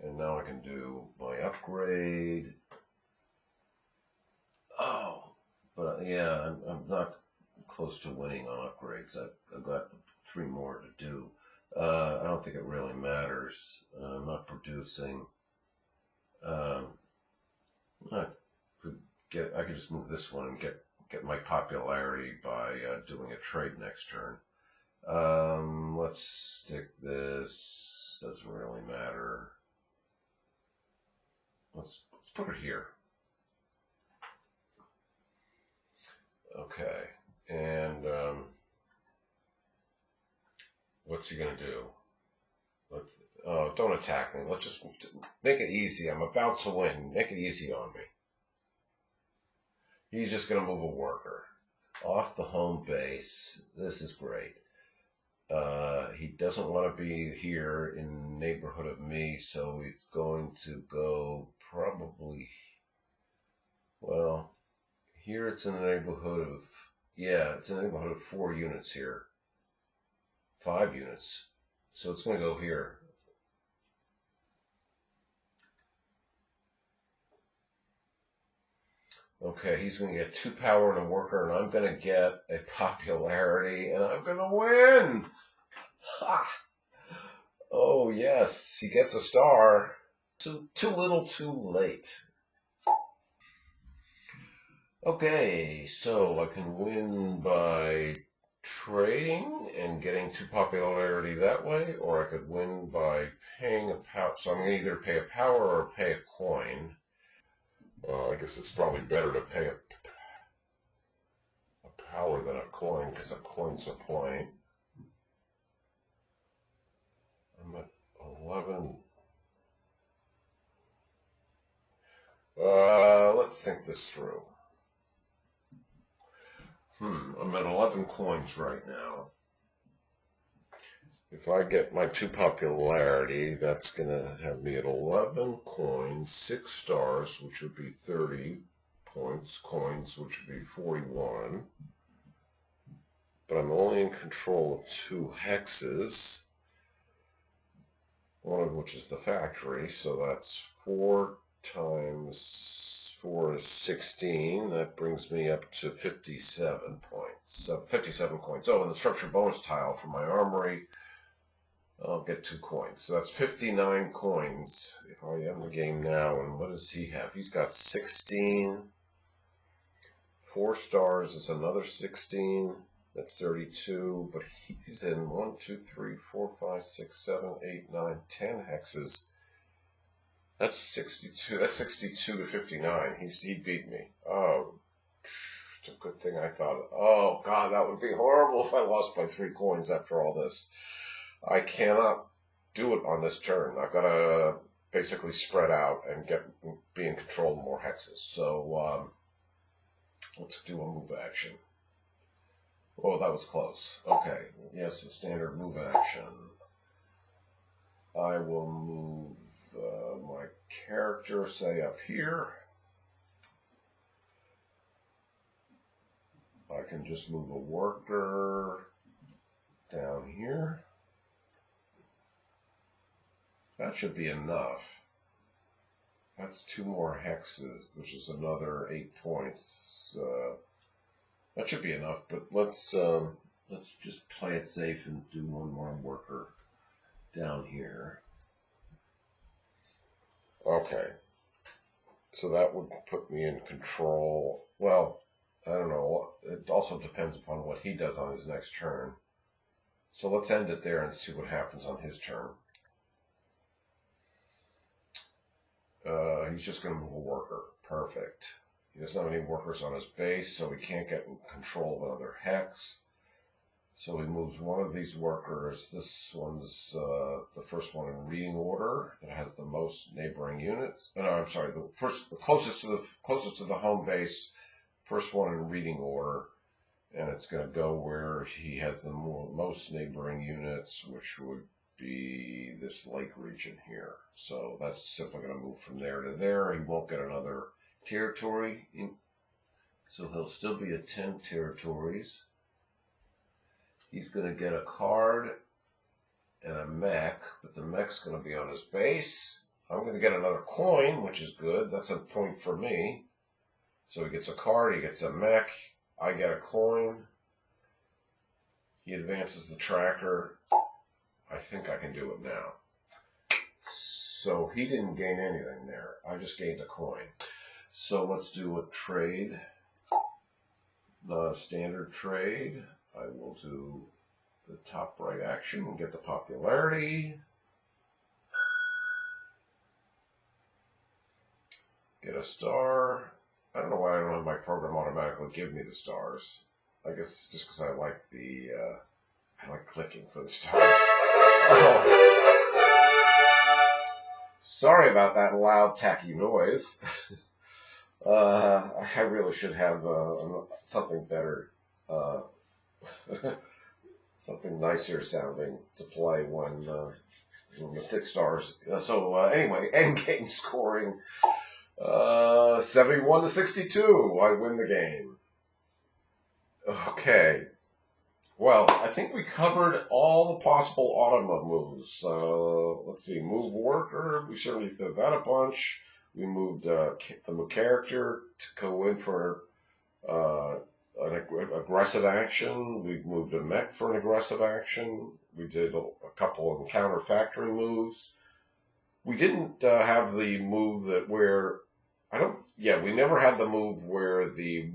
And now I can do my upgrade. Oh, but yeah, I'm not close to winning on upgrades. I've got 3 more to do. I don't think it really matters. I'm not producing. I could just move this one and get my popularity by doing a trade next turn. Let's stick this. Doesn't really matter. Let's put it here. Okay, and what's he gonna do? Don't attack me. Let's just make it easy. I'm about to win. Make it easy on me. He's just going to move a worker off the home base. This is great. He doesn't want to be here in the neighborhood of me, so he's going to go probably, well, here it's in the neighborhood of, yeah, it's in the neighborhood of 4 units here. 5 units. So it's going to go here. Okay, he's going to get 2 power and a worker, and I'm going to get a popularity, and I'm going to win! Ha! Oh, yes, he gets a star. Too little, too late. Okay, so I can win by trading and getting 2 popularity that way, or I could win by paying a power. So I'm going to either pay a power or pay a coin. I guess it's probably better to pay a power than a coin, because a coin's a point. I'm at 11. Let's think this through. I'm at 11 coins right now. If I get my 2 popularity, that's going to have me at 11 coins, 6 stars, which would be 30 points, coins, which would be 41. But I'm only in control of 2 hexes, one of which is the factory, so that's 4 times 4 is 16. That brings me up to 57 points. 57 coins. Oh, and the structure bonus tile for my armory, I'll get 2 coins. So that's 59 coins if I end the game now. And what does he have? He's got 16. 4 stars is another 16. That's 32. But he's in 1, 2, 3, 4, 5, 6, 7, 8, 9, 10 hexes. That's 62. That's 62 to 59. He beat me. Oh, it's a good thing I thought. Oh, God, that would be horrible if I lost by 3 coins after all this. I cannot do it on this turn. I've got to basically spread out and be in control of more hexes. So let's do a move action. Oh, that was close. Okay, yes, a standard move action. I will move my character, say, up here. I can just move a worker down here. That should be enough. That's 2 more hexes, which is another 8 points. That should be enough, but let's just play it safe and do 1 more worker down here. Okay, so that would put me in control. Well, I don't know. It also depends upon what he does on his next turn. So let's end it there and see what happens on his turn. He's just going to move a worker. Perfect. He doesn't have any workers on his base, so he can't get in control of another hex. So he moves one of these workers. This one's the first one in reading order that has the most neighboring units. No, I'm sorry, the closest to the home base, first one in reading order, and it's going to go where he has the most neighboring units, which would be this lake region here. So that's simply going to move from there to there. He won't get another territory, so he'll still be at 10 territories. He's going to get a card and a mech, but the mech's going to be on his base. I'm going to get another coin, which is good. That's a point for me. So he gets a card, he gets a mech, I get a coin. He advances the tracker. I think I can do it now. So he didn't gain anything there. I just gained a coin. So let's do a trade. Not a standard trade. I will do the top right action and get the popularity. Get a star. I don't know why I don't have my program automatically give me the stars. I guess just because I like I like clicking for the stars. Oh. Sorry about that loud, tacky noise. I really should have something better, something nicer sounding to play when the 6 stars. So anyway, end game scoring 71-62. I win the game. Okay. Well, I think we covered all the possible Automa moves. Let's see, move worker. We certainly did that a bunch. We moved the character to go in for an aggressive action. We moved a mech for an aggressive action. We did a couple of counter factory moves. We didn't have the move we never had the move where the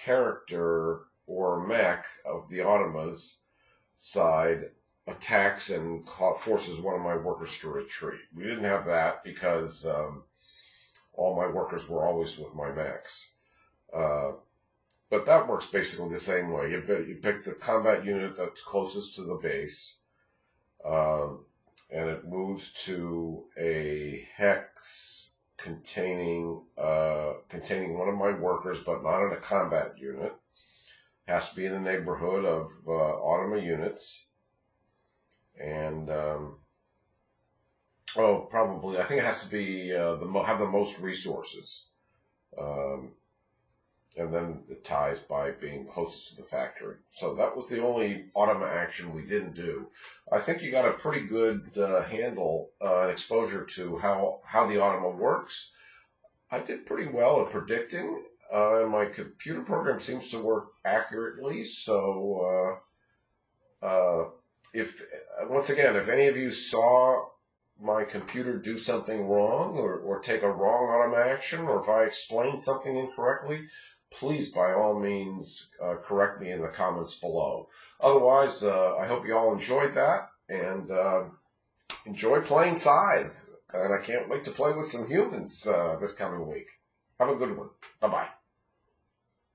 character or mech of the Automa's side attacks and forces one of my workers to retreat. We didn't have that because all my workers were always with my mechs. But that works basically the same way. You pick the combat unit that's closest to the base, and it moves to a hex containing one of my workers, but not in a combat unit. Has to be in the neighborhood of Automa units. And probably I think it has to be have the most resources, and then it ties by being closest to the factory. So that was the only Automa action we didn't do. I think you got a pretty good handle and exposure to how the Automa works. I did pretty well at predicting. And my computer program seems to work accurately. So once again, if any of you saw my computer do something wrong or take a wrong Automa action, or if I explained something incorrectly, please, by all means, correct me in the comments below. Otherwise, I hope you all enjoyed that and enjoy playing Scythe. And I can't wait to play with some humans this coming week. Have a good one. Bye-bye.